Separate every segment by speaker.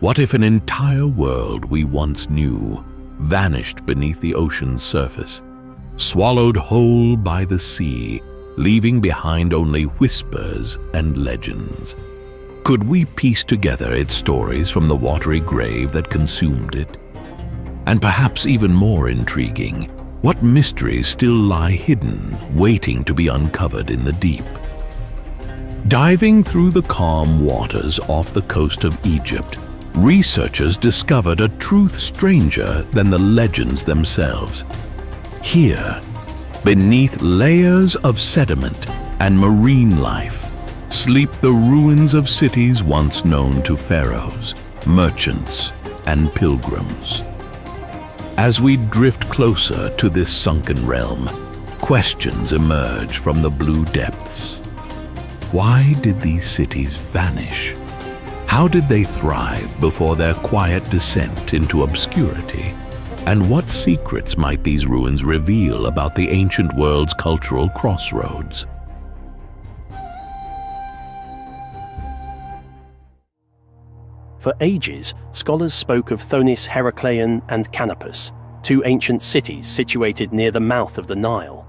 Speaker 1: What if an entire world we once knew vanished beneath the ocean's surface, swallowed whole by the sea, leaving behind only whispers and legends? Could we piece together its stories from the watery grave that consumed it? And perhaps even more intriguing, what mysteries still lie hidden, waiting to be uncovered in the deep? Diving through the calm waters off the coast of Egypt, researchers discovered a truth stranger than the legends themselves. Here, beneath layers of sediment and marine life, sleep the ruins of cities once known to pharaohs, merchants, and pilgrims. As we drift closer to this sunken realm, questions emerge from the blue depths. Why did these cities vanish? How did they thrive before their quiet descent into obscurity? And what secrets might these ruins reveal about the ancient world's cultural crossroads?
Speaker 2: For ages, scholars spoke of Thonis-Heracleion and Canopus, two ancient cities situated near the mouth of the Nile.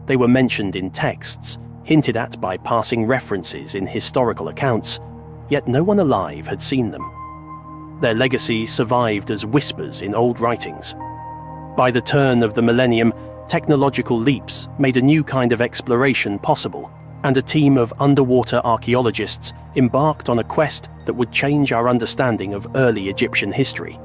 Speaker 2: They were mentioned in texts, hinted at by passing references in historical accounts, yet no one alive had seen them. Their legacy survived as whispers in old writings. By the turn of the millennium, technological leaps made a new kind of exploration possible, and a team of underwater archaeologists embarked on a quest that would change our understanding of early Egyptian history.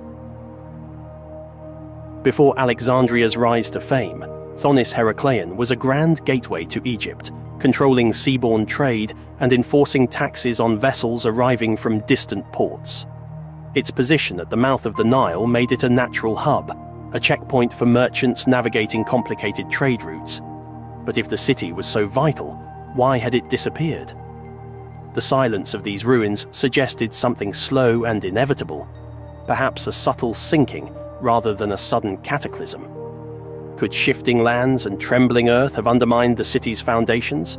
Speaker 2: Before Alexandria's rise to fame, Thonis-Heracleion was a grand gateway to Egypt, controlling seaborne trade and enforcing taxes on vessels arriving from distant ports. Its position at the mouth of the Nile made it a natural hub, a checkpoint for merchants navigating complicated trade routes. But if the city was so vital, why had it disappeared? The silence of these ruins suggested something slow and inevitable, perhaps a subtle sinking rather than a sudden cataclysm. Could shifting lands and trembling earth have undermined the city's foundations?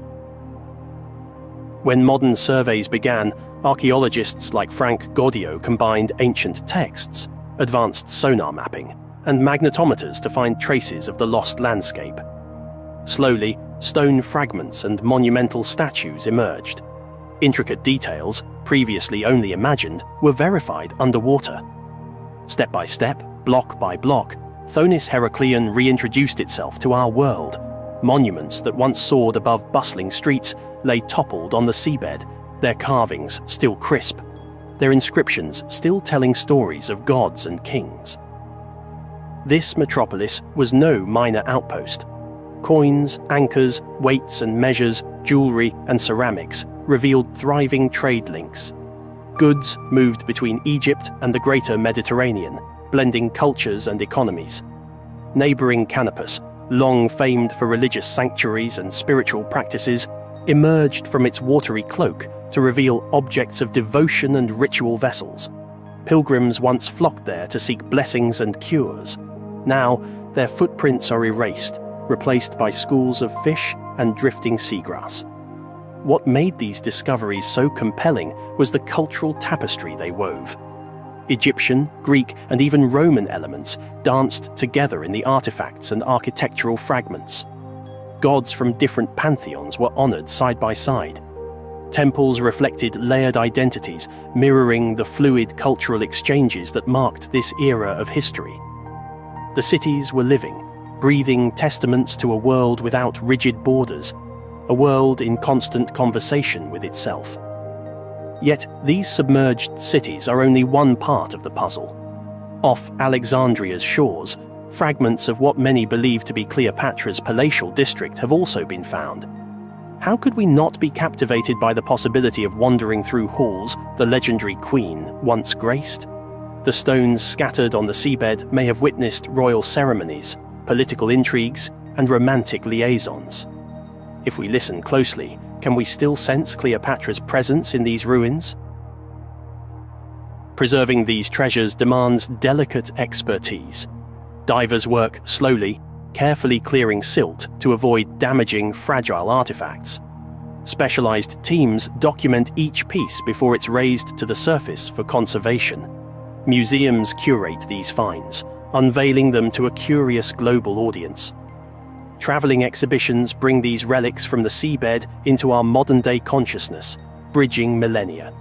Speaker 2: When modern surveys began, archaeologists like Frank Gaudio combined ancient texts, advanced sonar mapping, and magnetometers to find traces of the lost landscape. Slowly, stone fragments and monumental statues emerged. Intricate details, previously only imagined, were verified underwater. Step by step, block by block, Thonis-Heracleion reintroduced itself to our world. Monuments that once soared above bustling streets lay toppled on the seabed, their carvings still crisp, their inscriptions still telling stories of gods and kings. This metropolis was no minor outpost. Coins, anchors, weights and measures, jewelry and ceramics revealed thriving trade links. Goods moved between Egypt and the greater Mediterranean, blending cultures and economies. Neighboring Canopus, long famed for religious sanctuaries and spiritual practices, emerged from its watery cloak to reveal objects of devotion and ritual vessels. Pilgrims once flocked there to seek blessings and cures. Now, their footprints are erased, replaced by schools of fish and drifting seagrass. What made these discoveries so compelling was the cultural tapestry they wove. Egyptian, Greek, and even Roman elements danced together in the artifacts and architectural fragments. Gods from different pantheons were honored side by side. Temples reflected layered identities, mirroring the fluid cultural exchanges that marked this era of history. The cities were living, breathing testaments to a world without rigid borders, a world in constant conversation with itself. Yet these submerged cities are only one part of the puzzle. Off Alexandria's shores, fragments of what many believe to be Cleopatra's palatial district have also been found. How could we not be captivated by the possibility of wandering through halls the legendary queen once graced? The stones scattered on the seabed may have witnessed royal ceremonies, political intrigues, and romantic liaisons. If we listen closely, can we still sense Cleopatra's presence in these ruins? Preserving these treasures demands delicate expertise. Divers work slowly, carefully clearing silt to avoid damaging fragile artifacts. Specialized teams document each piece before it's raised to the surface for conservation. Museums curate these finds, unveiling them to a curious global audience. Traveling exhibitions bring these relics from the seabed into our modern-day consciousness, bridging millennia.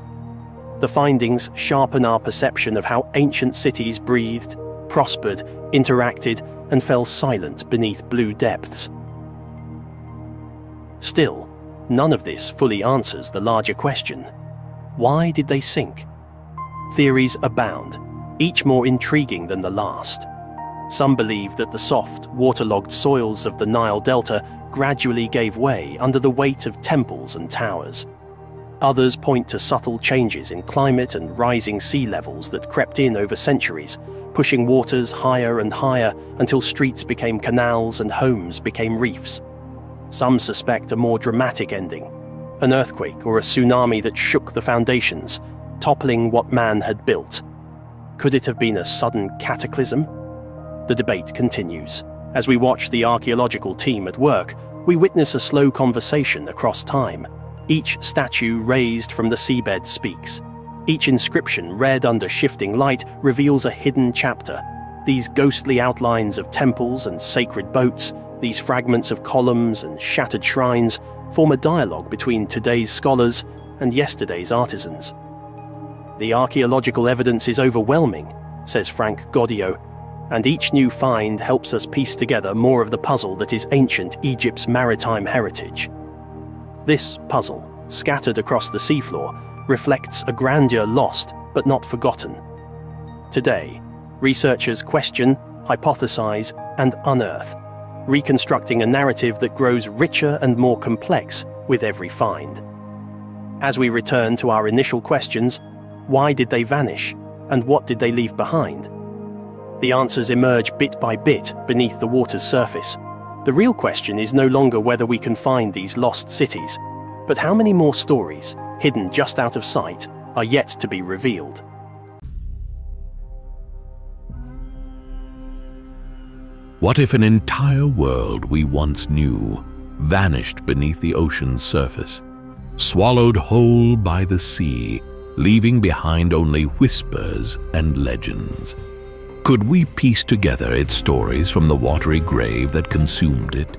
Speaker 2: The findings sharpen our perception of how ancient cities breathed, prospered, interacted, and fell silent beneath blue depths. Still, none of this fully answers the larger question: why did they sink? Theories abound, each more intriguing than the last. Some believe that the soft, waterlogged soils of the Nile Delta gradually gave way under the weight of temples and towers. Others point to subtle changes in climate and rising sea levels that crept in over centuries, pushing waters higher and higher until streets became canals and homes became reefs. Some suspect a more dramatic ending, an earthquake or a tsunami that shook the foundations, toppling what man had built. Could it have been a sudden cataclysm? The debate continues. As we watch the archaeological team at work, we witness a slow conversation across time. Each statue raised from the seabed speaks. Each inscription read under shifting light reveals a hidden chapter. These ghostly outlines of temples and sacred boats, these fragments of columns and shattered shrines, form a dialogue between today's scholars and yesterday's artisans. The archaeological evidence is overwhelming, says Frank Goddio, and each new find helps us piece together more of the puzzle that is ancient Egypt's maritime heritage. This puzzle, scattered across the seafloor, reflects a grandeur lost but not forgotten. Today, researchers question, hypothesize, and unearth, reconstructing a narrative that grows richer and more complex with every find. As we return to our initial questions, why did they vanish, and what did they leave behind? The answers emerge bit by bit beneath the water's surface. The real question is no longer whether we can find these lost cities, but how many more stories, hidden just out of sight, are yet to be revealed.
Speaker 1: What if an entire world we once knew vanished beneath the ocean's surface, swallowed whole by the sea, leaving behind only whispers and legends? Could we piece together its stories from the watery grave that consumed it?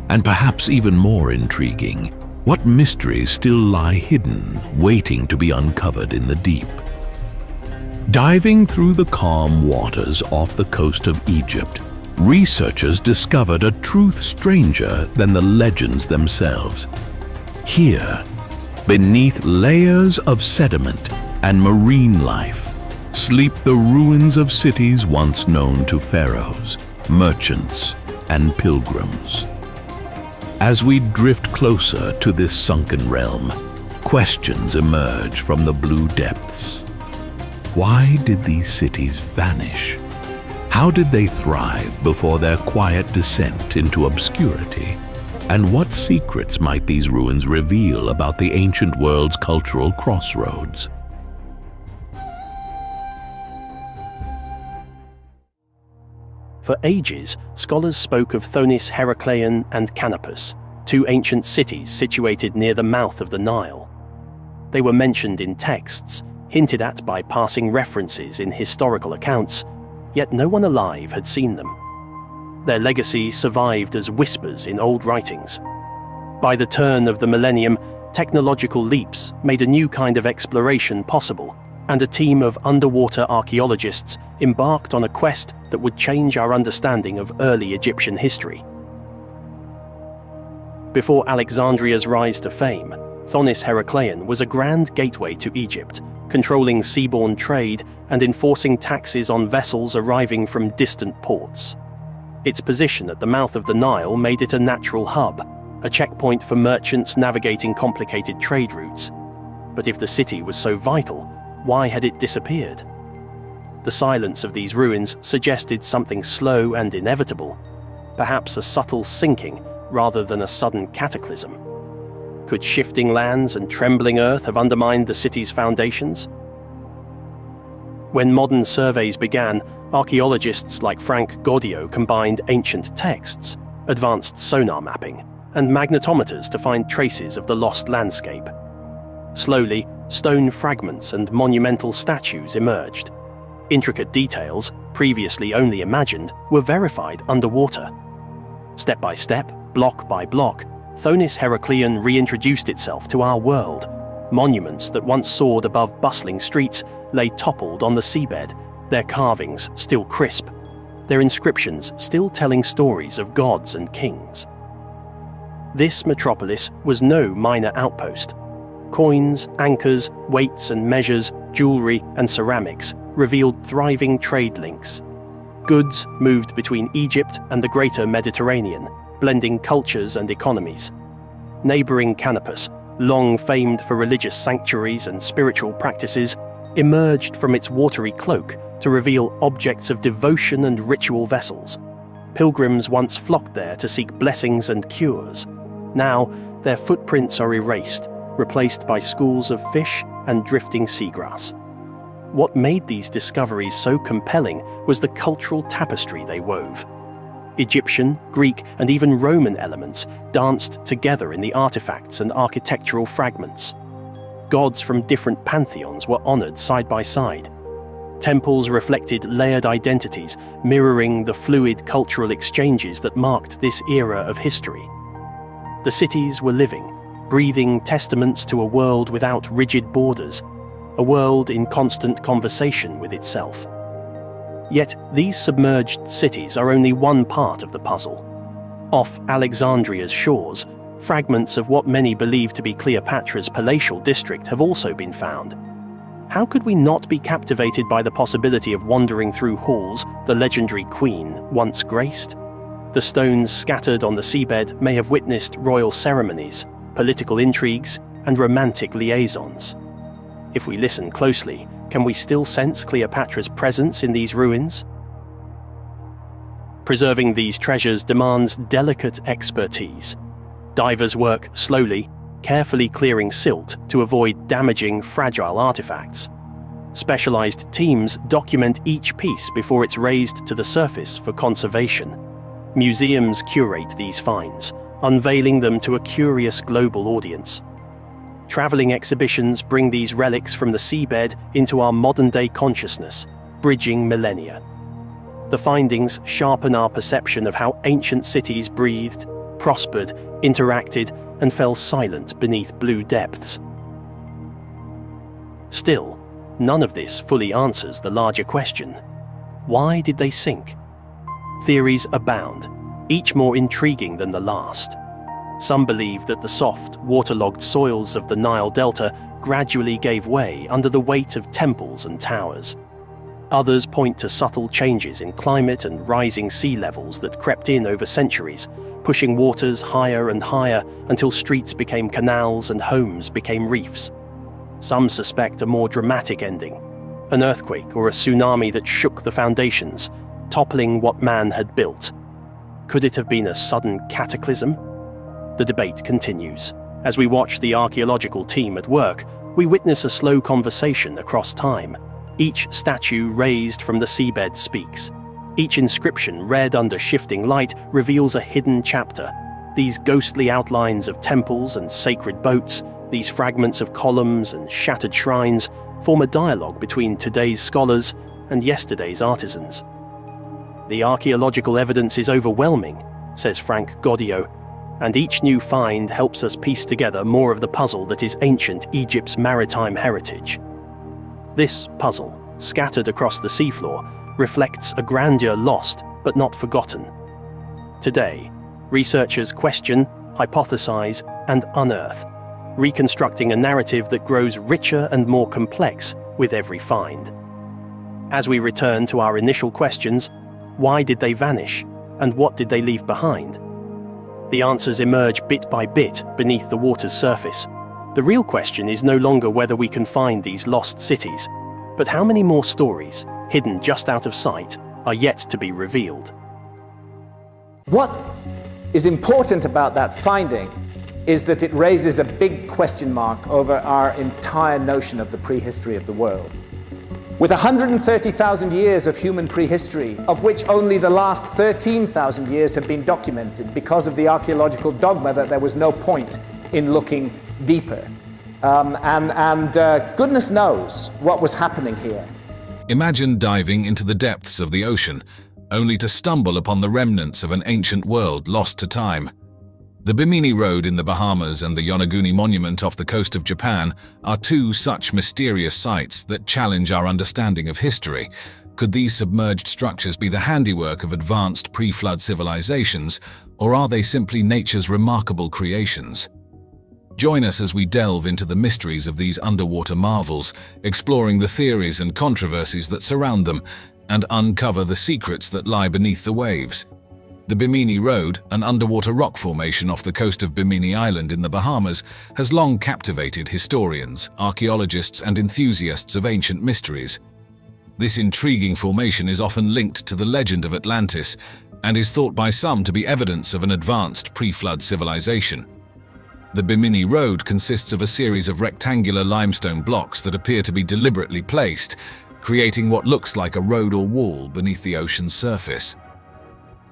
Speaker 1: And perhaps even more intriguing, what mysteries still lie hidden, waiting to be uncovered in the deep? Diving through the calm waters off the coast of Egypt, researchers discovered a truth stranger than the legends themselves. Here, beneath layers of sediment and marine life, sleep the ruins of cities once known to pharaohs, merchants, and pilgrims. As we drift closer to this sunken realm, questions emerge from the blue depths. Why did these cities vanish? How did they thrive before their quiet descent into obscurity? And what secrets might these ruins reveal about the ancient world's cultural crossroads?
Speaker 2: For ages, scholars spoke of Thonis-Heracleion and Canopus, two ancient cities situated near the mouth of the Nile. They were mentioned in texts, hinted at by passing references in historical accounts, yet no one alive had seen them. Their legacy survived as whispers in old writings. By the turn of the millennium, technological leaps made a new kind of exploration possible, and a team of underwater archaeologists embarked on a quest that would change our understanding of early Egyptian history. Before Alexandria's rise to fame, Thonis-Heracleion was a grand gateway to Egypt, controlling seaborne trade and enforcing taxes on vessels arriving from distant ports. Its position at the mouth of the Nile made it a natural hub, a checkpoint for merchants navigating complicated trade routes. But if the city was so vital, why had it disappeared? The silence of these ruins suggested something slow and inevitable, perhaps a subtle sinking rather than a sudden cataclysm. Could shifting lands and trembling earth have undermined the city's foundations? When modern surveys began, archaeologists like Frank Goddio combined ancient texts, advanced sonar mapping, and magnetometers to find traces of the lost landscape. Slowly, stone fragments and monumental statues emerged. Intricate details, previously only imagined, were verified underwater. Step by step, block by block, Thonis-Heracleion reintroduced itself to our world. Monuments that once soared above bustling streets lay toppled on the seabed, their carvings still crisp, their inscriptions still telling stories of gods and kings. This metropolis was no minor outpost. Coins, anchors, weights and measures, jewelry and ceramics revealed thriving trade links. Goods moved between Egypt and the greater Mediterranean, blending cultures and economies. Neighboring Canopus, long famed for religious sanctuaries and spiritual practices, emerged from its watery cloak to reveal objects of devotion and ritual vessels. Pilgrims once flocked there to seek blessings and cures. Now, their footprints are erased, replaced by schools of fish and drifting seagrass. What made these discoveries so compelling was the cultural tapestry they wove. Egyptian, Greek, and even Roman elements danced together in the artifacts and architectural fragments. Gods from different pantheons were honored side by side. Temples reflected layered identities, mirroring the fluid cultural exchanges that marked this era of history. The cities were living, breathing testaments to a world without rigid borders, a world in constant conversation with itself. Yet these submerged cities are only one part of the puzzle. Off Alexandria's shores, fragments of what many believe to be Cleopatra's palatial district have also been found. How could we not be captivated by the possibility of wandering through halls the legendary queen once graced? The stones scattered on the seabed may have witnessed royal ceremonies, political intrigues, and romantic liaisons. If we listen closely, can we still sense Cleopatra's presence in these ruins? Preserving these treasures demands delicate expertise. Divers work slowly, carefully clearing silt to avoid damaging fragile artifacts. Specialized teams document each piece before it's raised to the surface for conservation. Museums curate these finds, unveiling them to a curious global audience. Traveling exhibitions bring these relics from the seabed into our modern-day consciousness, bridging millennia. The findings sharpen our perception of how ancient cities breathed, prospered, interacted, and fell silent beneath blue depths. Still, none of this fully answers the larger question: why did they sink? Theories abound, each more intriguing than the last. Some believe that the soft, waterlogged soils of the Nile Delta gradually gave way under the weight of temples and towers. Others point to subtle changes in climate and rising sea levels that crept in over centuries, pushing waters higher and higher until streets became canals and homes became reefs. Some suspect a more dramatic ending, an earthquake or a tsunami that shook the foundations, toppling what man had built. Could it have been a sudden cataclysm? The debate continues. As we watch the archaeological team at work, we witness a slow conversation across time. Each statue raised from the seabed speaks. Each inscription read under shifting light reveals a hidden chapter. These ghostly outlines of temples and sacred boats, these fragments of columns and shattered shrines, form a dialogue between today's scholars and yesterday's artisans. The archaeological evidence is overwhelming, says Frank Goddio, and each new find helps us piece together more of the puzzle that is ancient Egypt's maritime heritage. This puzzle, scattered across the seafloor, reflects a grandeur lost but not forgotten. Today, researchers question, hypothesize, and unearth, reconstructing a narrative that grows richer and more complex with every find. As we return to our initial questions, why did they vanish, and what did they leave behind? The answers emerge bit by bit beneath the water's surface. The real question is no longer whether we can find these lost cities, but how many more stories, hidden just out of sight, are yet to be revealed.
Speaker 3: What is important about that finding is that it raises a big question mark over our entire notion of the prehistory of the world. With 130,000 years of human prehistory, of which only the last 13,000 years have been documented because of the archaeological dogma that there was no point in looking deeper. Goodness knows what was happening here.
Speaker 4: Imagine diving into the depths of the ocean, only to stumble upon the remnants of an ancient world lost to time. The Bimini Road in the Bahamas and the Yonaguni Monument off the coast of Japan are two such mysterious sites that challenge our understanding of history. Could these submerged structures be the handiwork of advanced pre-flood civilizations, or are they simply nature's remarkable creations? Join us as we delve into the mysteries of these underwater marvels, exploring the theories and controversies that surround them, and uncover the secrets that lie beneath the waves. The Bimini Road, an underwater rock formation off the coast of Bimini Island in the Bahamas, has long captivated historians, archaeologists, and enthusiasts of ancient mysteries. This intriguing formation is often linked to the legend of Atlantis and is thought by some to be evidence of an advanced pre-flood civilization. The Bimini Road consists of a series of rectangular limestone blocks that appear to be deliberately placed, creating what looks like a road or wall beneath the ocean's surface.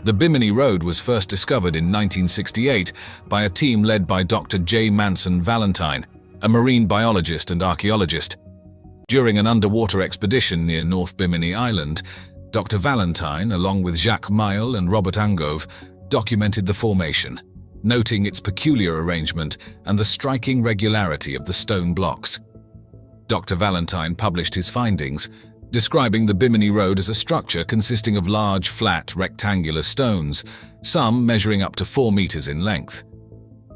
Speaker 4: The Bimini Road was first discovered in 1968 by a team led by Dr. J. Manson Valentine, a marine biologist and archaeologist. During an underwater expedition near North Bimini Island, Dr. Valentine, along with Jacques Mayol and Robert Angove, documented the formation, noting its peculiar arrangement and the striking regularity of the stone blocks. Dr. Valentine published his findings, describing the Bimini Road as a structure consisting of large, flat, rectangular stones, some measuring up to 4 meters in length.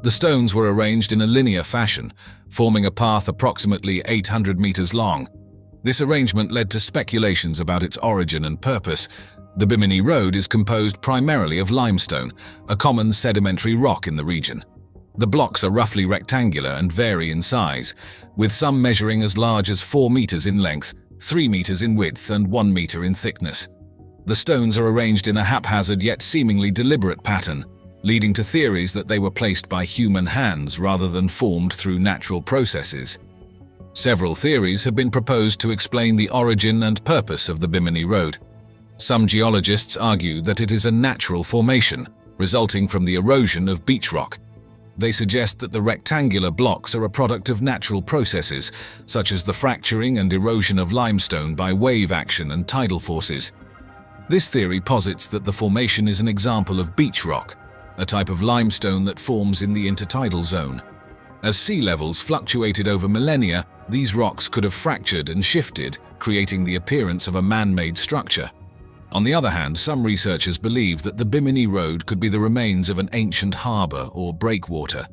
Speaker 4: The stones were arranged in a linear fashion, forming a path approximately 800 meters long. This arrangement led to speculations about its origin and purpose. The Bimini Road is composed primarily of limestone, a common sedimentary rock in the region. The blocks are roughly rectangular and vary in size, with some measuring as large as 4 meters in length, 3 meters in width, and 1 meter in thickness. The stones are arranged in a haphazard yet seemingly deliberate pattern, leading to theories that they were placed by human hands rather than formed through natural processes. Several theories have been proposed to explain the origin and purpose of the Bimini Road. Some geologists argue that it is a natural formation, resulting from the erosion of beach rock. They suggest that the rectangular blocks are a product of natural processes, such as the fracturing and erosion of limestone by wave action and tidal forces. This theory posits that the formation is an example of beach rock, a type of limestone that forms in the intertidal zone. As sea levels fluctuated over millennia, these rocks could have fractured and shifted, creating the appearance of a man-made structure. On the other hand, some researchers believe that the Bimini Road could be the remains of an ancient harbor or breakwater,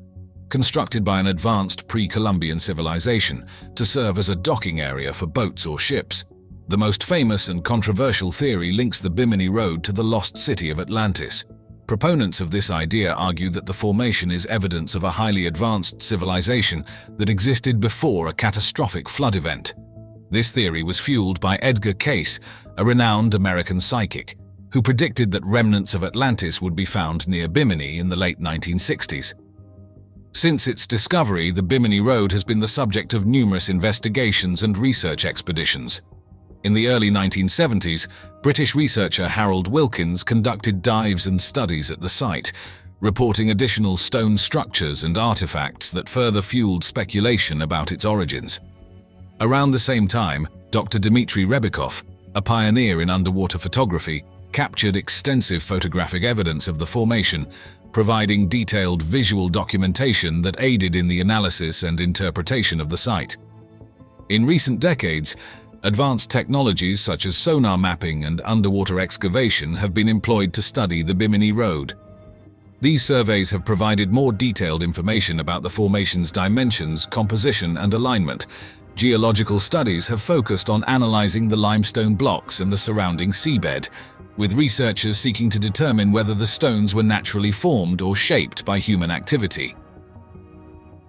Speaker 4: constructed by an advanced pre-Columbian civilization to serve as a docking area for boats or ships. The most famous and controversial theory links the Bimini Road to the lost city of Atlantis. Proponents of this idea argue that the formation is evidence of a highly advanced civilization that existed before a catastrophic flood event. This theory was fueled by Edgar Cayce, a renowned American psychic, who predicted that remnants of Atlantis would be found near Bimini in the late 1960s. Since its discovery, the Bimini Road has been the subject of numerous investigations and research expeditions. In the early 1970s, British researcher Harold Wilkins conducted dives and studies at the site, reporting additional stone structures and artifacts that further fueled speculation about its origins. Around the same time, Dr. Dmitry Rebikov, a pioneer in underwater photography, captured extensive photographic evidence of the formation, providing detailed visual documentation that aided in the analysis and interpretation of the site. In recent decades, advanced technologies such as sonar mapping and underwater excavation have been employed to study the Bimini Road. These surveys have provided more detailed information about the formation's dimensions, composition, and alignment. Geological studies have focused on analyzing the limestone blocks and the surrounding seabed, with researchers seeking to determine whether the stones were naturally formed or shaped by human activity.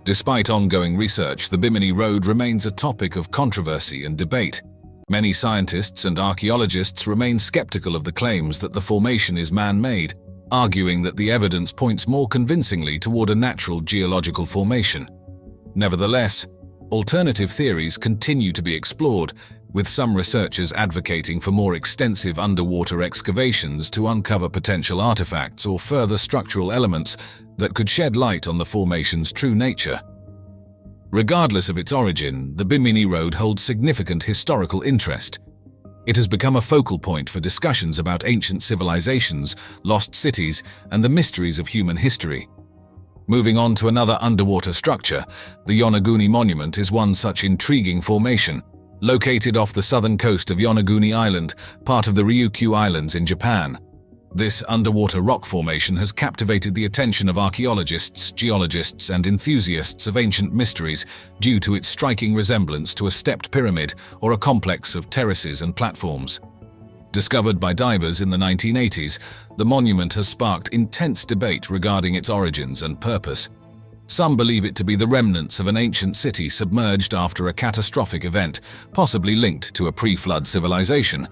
Speaker 4: Despite ongoing research, the Bimini Road remains a topic of controversy and debate. Many scientists and archaeologists remain skeptical of the claims that the formation is man-made, arguing that the evidence points more convincingly toward a natural geological formation. Nevertheless, alternative theories continue to be explored, with some researchers advocating for more extensive underwater excavations to uncover potential artifacts or further structural elements that could shed light on the formation's true nature. Regardless of its origin, the Bimini Road holds significant historical interest. It has become a focal point for discussions about ancient civilizations, lost cities, and the mysteries of human history. Moving on to another underwater structure, the Yonaguni Monument is one such intriguing formation. Located off the southern coast of Yonaguni Island, part of the Ryukyu Islands in Japan. This underwater rock formation has captivated the attention of archaeologists, geologists, and enthusiasts of ancient mysteries due to its striking resemblance to a stepped pyramid or a complex of terraces and platforms. Discovered by divers in the 1980s, the monument has sparked intense debate regarding its origins and purpose. Some believe it to be the remnants of an ancient city submerged after a catastrophic event, possibly linked to a pre-flood civilization.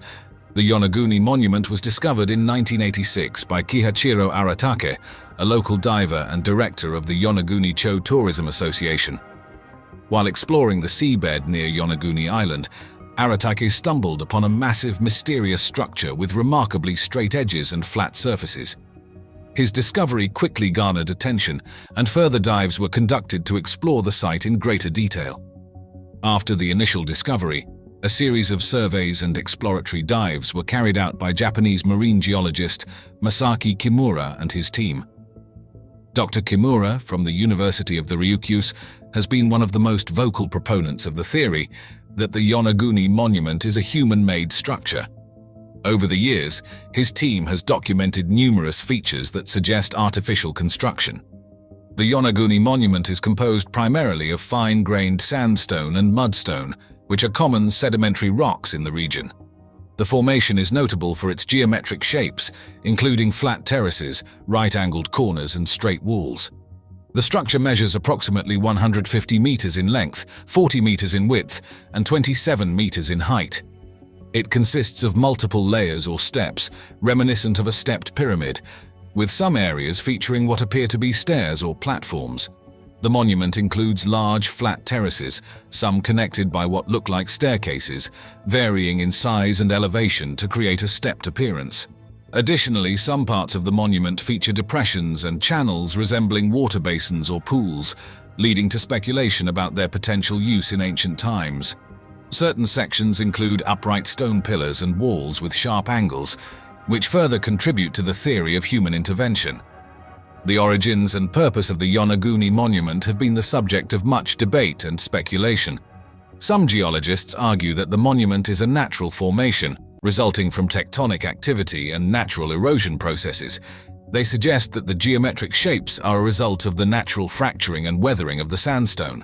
Speaker 4: The Yonaguni Monument was discovered in 1986 by Kihachiro Aratake, a local diver and director of the Yonaguni-cho Tourism Association. While exploring the seabed near Yonaguni Island, Aratake stumbled upon a massive, mysterious structure with remarkably straight edges and flat surfaces. His discovery quickly garnered attention, and further dives were conducted to explore the site in greater detail. After the initial discovery, a series of surveys and exploratory dives were carried out by Japanese marine geologist Masaki Kimura and his team. Dr. Kimura, from the University of the Ryukyus, has been one of the most vocal proponents of the theory that the Yonaguni Monument is a human-made structure. Over the years, his team has documented numerous features that suggest artificial construction. The Yonaguni Monument is composed primarily of fine-grained sandstone and mudstone, which are common sedimentary rocks in the region. The formation is notable for its geometric shapes, including flat terraces, right-angled corners, and straight walls. The structure measures approximately 150 meters in length, 40 meters in width, and 27 meters in height. It consists of multiple layers or steps, reminiscent of a stepped pyramid, with some areas featuring what appear to be stairs or platforms. The monument includes large, flat terraces, some connected by what look like staircases, varying in size and elevation to create a stepped appearance. Additionally, some parts of the monument feature depressions and channels resembling water basins or pools, leading to speculation about their potential use in ancient times. Certain sections include upright stone pillars and walls with sharp angles, which further contribute to the theory of human intervention. The origins and purpose of the Yonaguni Monument have been the subject of much debate and speculation. Some geologists argue that the monument is a natural formation, resulting from tectonic activity and natural erosion processes. They suggest that the geometric shapes are a result of the natural fracturing and weathering of the sandstone.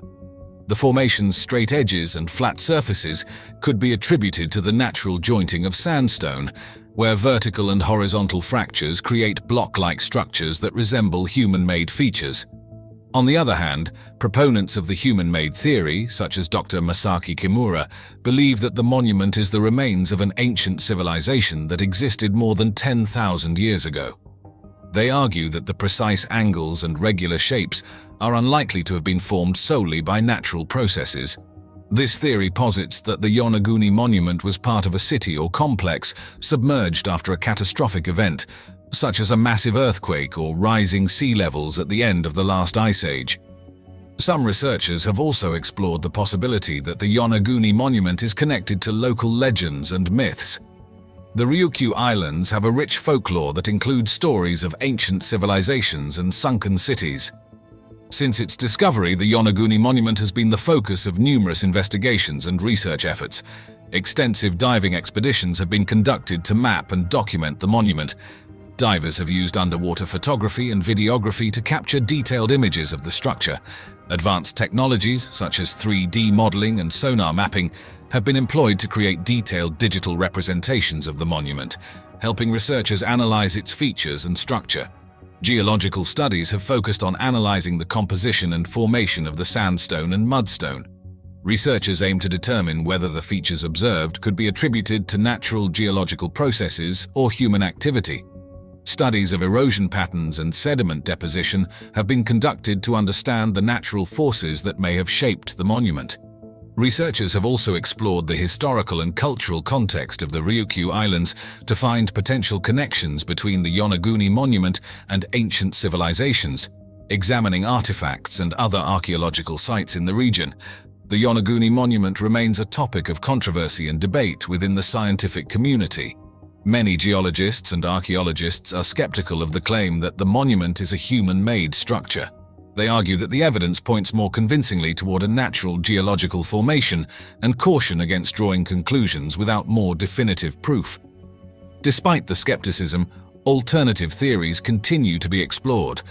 Speaker 4: The formation's straight edges and flat surfaces could be attributed to the natural jointing of sandstone, where vertical and horizontal fractures create block-like structures that resemble human-made features. On the other hand, proponents of the human-made theory, such as Dr. Masaki Kimura, believe that the monument is the remains of an ancient civilization that existed more than 10,000 years ago. They argue that the precise angles and regular shapes are unlikely to have been formed solely by natural processes. This theory posits that the Yonaguni Monument was part of a city or complex submerged after a catastrophic event, such as a massive earthquake or rising sea levels at the end of the last ice age. Some researchers have also explored the possibility that the Yonaguni Monument is connected to local legends and myths. The Ryukyu Islands have a rich folklore that includes stories of ancient civilizations and sunken cities. Since its discovery, the Yonaguni Monument has been the focus of numerous investigations and research efforts. Extensive diving expeditions have been conducted to map and document the monument. Divers have used underwater photography and videography to capture detailed images of the structure. Advanced technologies, such as 3D modeling and sonar mapping, have been employed to create detailed digital representations of the monument, helping researchers analyze its features and structure. Geological studies have focused on analyzing the composition and formation of the sandstone and mudstone. Researchers aim to determine whether the features observed could be attributed to natural geological processes or human activity. Studies of erosion patterns and sediment deposition have been conducted to understand the natural forces that may have shaped the monument. Researchers have also explored the historical and cultural context of the Ryukyu Islands to find potential connections between the Yonaguni Monument and ancient civilizations, examining artifacts and other archaeological sites in the region. The Yonaguni Monument remains a topic of controversy and debate within the scientific community. Many geologists and archaeologists are skeptical of the claim that the monument is a human-made structure. They argue that the evidence points more convincingly toward a natural geological formation and caution against drawing conclusions without more definitive proof. Despite the skepticism, alternative theories continue to be explored.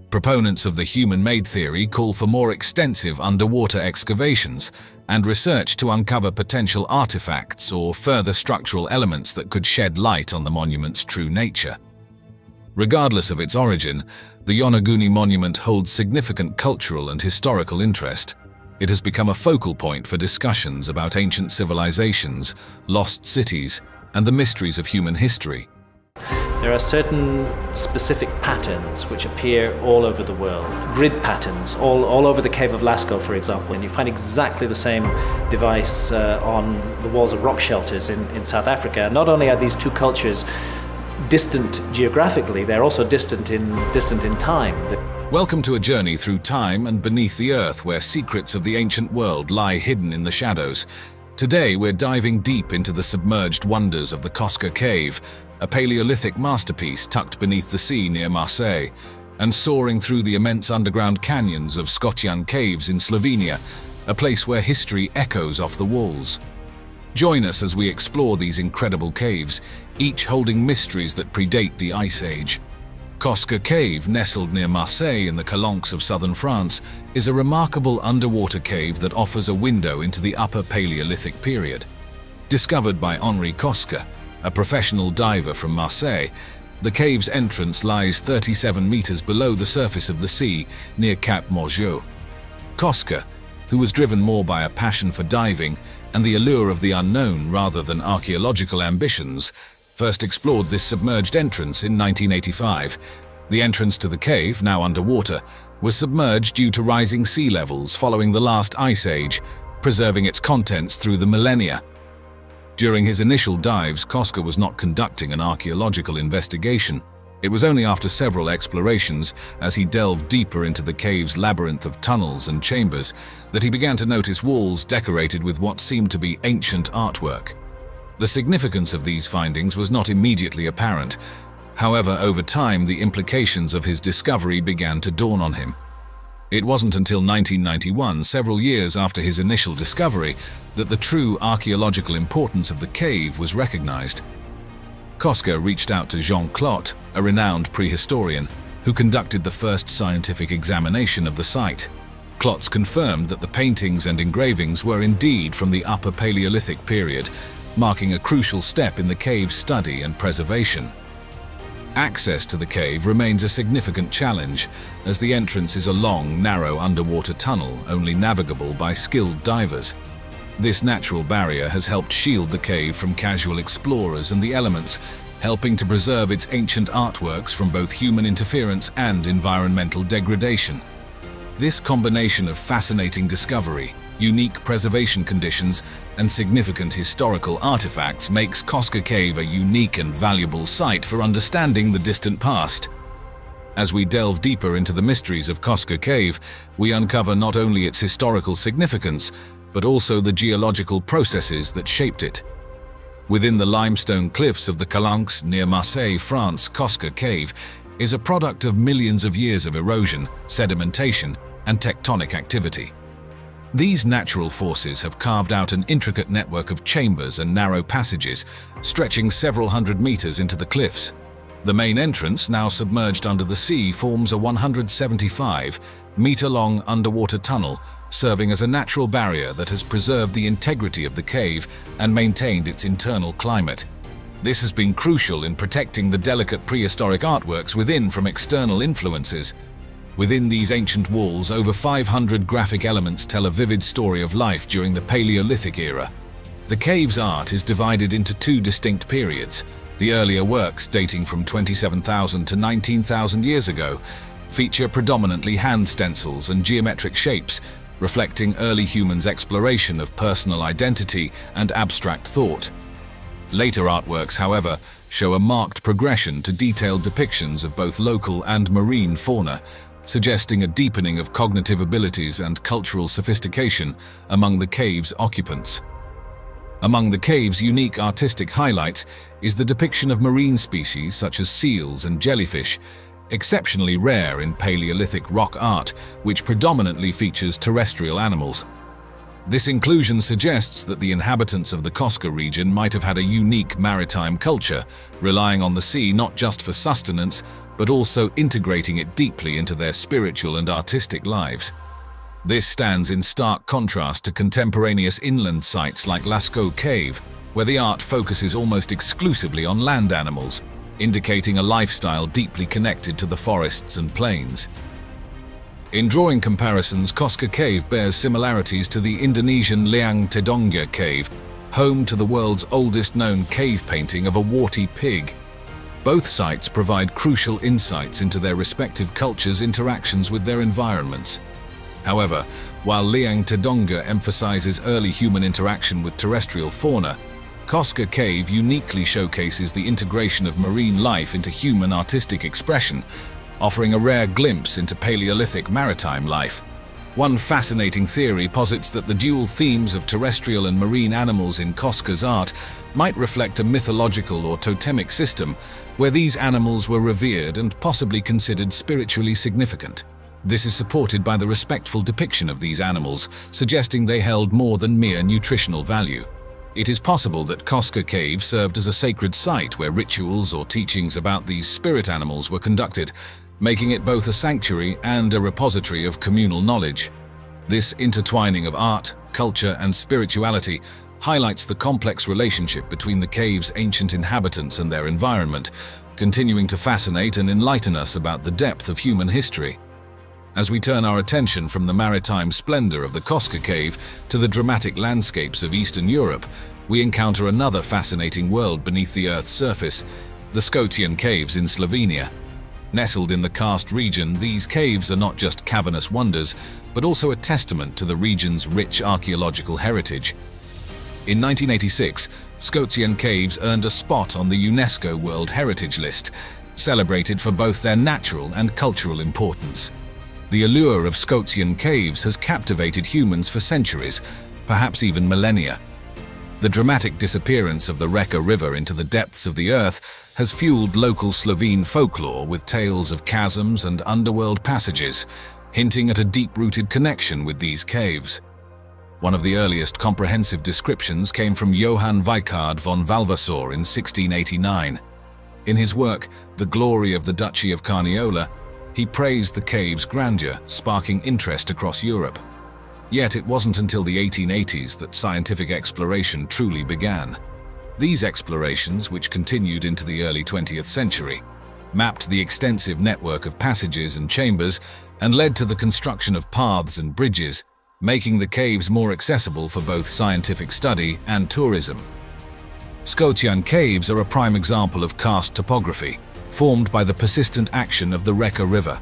Speaker 4: Proponents of the human-made theory call for more extensive underwater excavations and research to uncover potential artifacts or further structural elements that could shed light on the monument's true nature. Regardless of its origin, the Yonaguni Monument holds significant cultural and historical interest. It has become a focal point for discussions about ancient civilizations, lost cities, and the mysteries of human history.
Speaker 5: There are certain specific patterns which appear all over the world. Grid patterns, all over the Cave of Lascaux, for example. And you find exactly the same device on the walls of rock shelters in South Africa. Not only are these two cultures distant geographically, they're also distant in time.
Speaker 4: Welcome to a journey through time and beneath the earth where secrets of the ancient world lie hidden in the shadows. Today we're diving deep into the submerged wonders of the Cosca Cave, a Paleolithic masterpiece tucked beneath the sea near Marseille, and soaring through the immense underground canyons of Scottian Caves in Slovenia, a place where history echoes off the walls. Join us as we explore these incredible caves, each holding mysteries that predate the Ice Age. Cosca Cave, nestled near Marseille in the Calanques of southern France, is a remarkable underwater cave that offers a window into the Upper Paleolithic period. Discovered by Henri Cosca, a professional diver from Marseille, the cave's entrance lies 37 meters below the surface of the sea near Cap Morgeau. Cosca, who was driven more by a passion for diving and the allure of the unknown rather than archaeological ambitions, first explored this submerged entrance in 1985. The entrance to the cave, now underwater, was submerged due to rising sea levels following the last ice age, preserving its contents through the millennia. During his initial dives, Cosca was not conducting an archaeological investigation. It was only after several explorations, as he delved deeper into the cave's labyrinth of tunnels and chambers, that he began to notice walls decorated with what seemed to be ancient artwork. The significance of these findings was not immediately apparent. However, over time, the implications of his discovery began to dawn on him. It wasn't until 1991, several years after his initial discovery, that the true archaeological importance of the cave was recognized. Cosca reached out to Jean Clot, a renowned prehistorian, who conducted the first scientific examination of the site. Clots confirmed that the paintings and engravings were indeed from the Upper Paleolithic period, marking a crucial step in the cave's study and preservation. Access to the cave remains a significant challenge, as the entrance is a long, narrow underwater tunnel only navigable by skilled divers. This natural barrier has helped shield the cave from casual explorers and the elements, helping to preserve its ancient artworks from both human interference and environmental degradation. This combination of fascinating discovery, unique preservation conditions, and significant historical artifacts makes Cosca Cave a unique and valuable site for understanding the distant past. As we delve deeper into the mysteries of Cosca Cave, we uncover not only its historical significance, but also the geological processes that shaped it. Within the limestone cliffs of the Calanques near Marseille, France, Cosca Cave is a product of millions of years of erosion, sedimentation, and tectonic activity. These natural forces have carved out an intricate network of chambers and narrow passages, stretching several hundred meters into the cliffs. The main entrance, now submerged under the sea, forms a 175-meter-long underwater tunnel, serving as a natural barrier that has preserved the integrity of the cave and maintained its internal climate. This has been crucial in protecting the delicate prehistoric artworks within from external influences. Within these ancient walls, over 500 graphic elements tell a vivid story of life during the Paleolithic era. The cave's art is divided into two distinct periods. The earlier works, dating from 27,000 to 19,000 years ago, feature predominantly hand stencils and geometric shapes, reflecting early humans' exploration of personal identity and abstract thought. Later artworks, however, show a marked progression to detailed depictions of both local and marine fauna, suggesting a deepening of cognitive abilities and cultural sophistication among the cave's occupants. Among the cave's unique artistic highlights is the depiction of marine species such as seals and jellyfish, exceptionally rare in Paleolithic rock art, which predominantly features terrestrial animals. This inclusion suggests that the inhabitants of the Kostka region might have had a unique maritime culture, relying on the sea not just for sustenance, but also integrating it deeply into their spiritual and artistic lives. This stands in stark contrast to contemporaneous inland sites like Lascaux Cave, where the art focuses almost exclusively on land animals, indicating a lifestyle deeply connected to the forests and plains. In drawing comparisons, Kostka Cave bears similarities to the Indonesian Liang Tedongga Cave, home to the world's oldest known cave painting of a warty pig. Both sites provide crucial insights into their respective cultures' interactions with their environments. However, while Liang Tedongga emphasizes early human interaction with terrestrial fauna, Kostka Cave uniquely showcases the integration of marine life into human artistic expression, offering a rare glimpse into Paleolithic maritime life. One fascinating theory posits that the dual themes of terrestrial and marine animals in Kostka's art might reflect a mythological or totemic system where these animals were revered and possibly considered spiritually significant. This is supported by the respectful depiction of these animals, suggesting they held more than mere nutritional value. It is possible that Kostka Cave served as a sacred site where rituals or teachings about these spirit animals were conducted, making it both a sanctuary and a repository of communal knowledge. This intertwining of art, culture, and spirituality highlights the complex relationship between the cave's ancient inhabitants and their environment, continuing to fascinate and enlighten us about the depth of human history. As we turn our attention from the maritime splendor of the Kostka Cave to the dramatic landscapes of Eastern Europe, we encounter another fascinating world beneath the Earth's surface, the Scotian Caves in Slovenia. Nestled in the karst region, these caves are not just cavernous wonders, but also a testament to the region's rich archaeological heritage. In 1986, Scotian Caves earned a spot on the UNESCO World Heritage List, celebrated for both their natural and cultural importance. The allure of Scotian Caves has captivated humans for centuries, perhaps even millennia. The dramatic disappearance of the Reka River into the depths of the earth has fueled local Slovene folklore with tales of chasms and underworld passages, hinting at a deep-rooted connection with these caves. One of the earliest comprehensive descriptions came from Johann Weikard von Valvassor in 1689. In his work, The Glory of the Duchy of Carniola, he praised the cave's grandeur, sparking interest across Europe. Yet it wasn't until the 1880s that scientific exploration truly began. These explorations, which continued into the early 20th century, mapped the extensive network of passages and chambers and led to the construction of paths and bridges, making the caves more accessible for both scientific study and tourism. Scotian Caves are a prime example of karst topography, formed by the persistent action of the Reka River.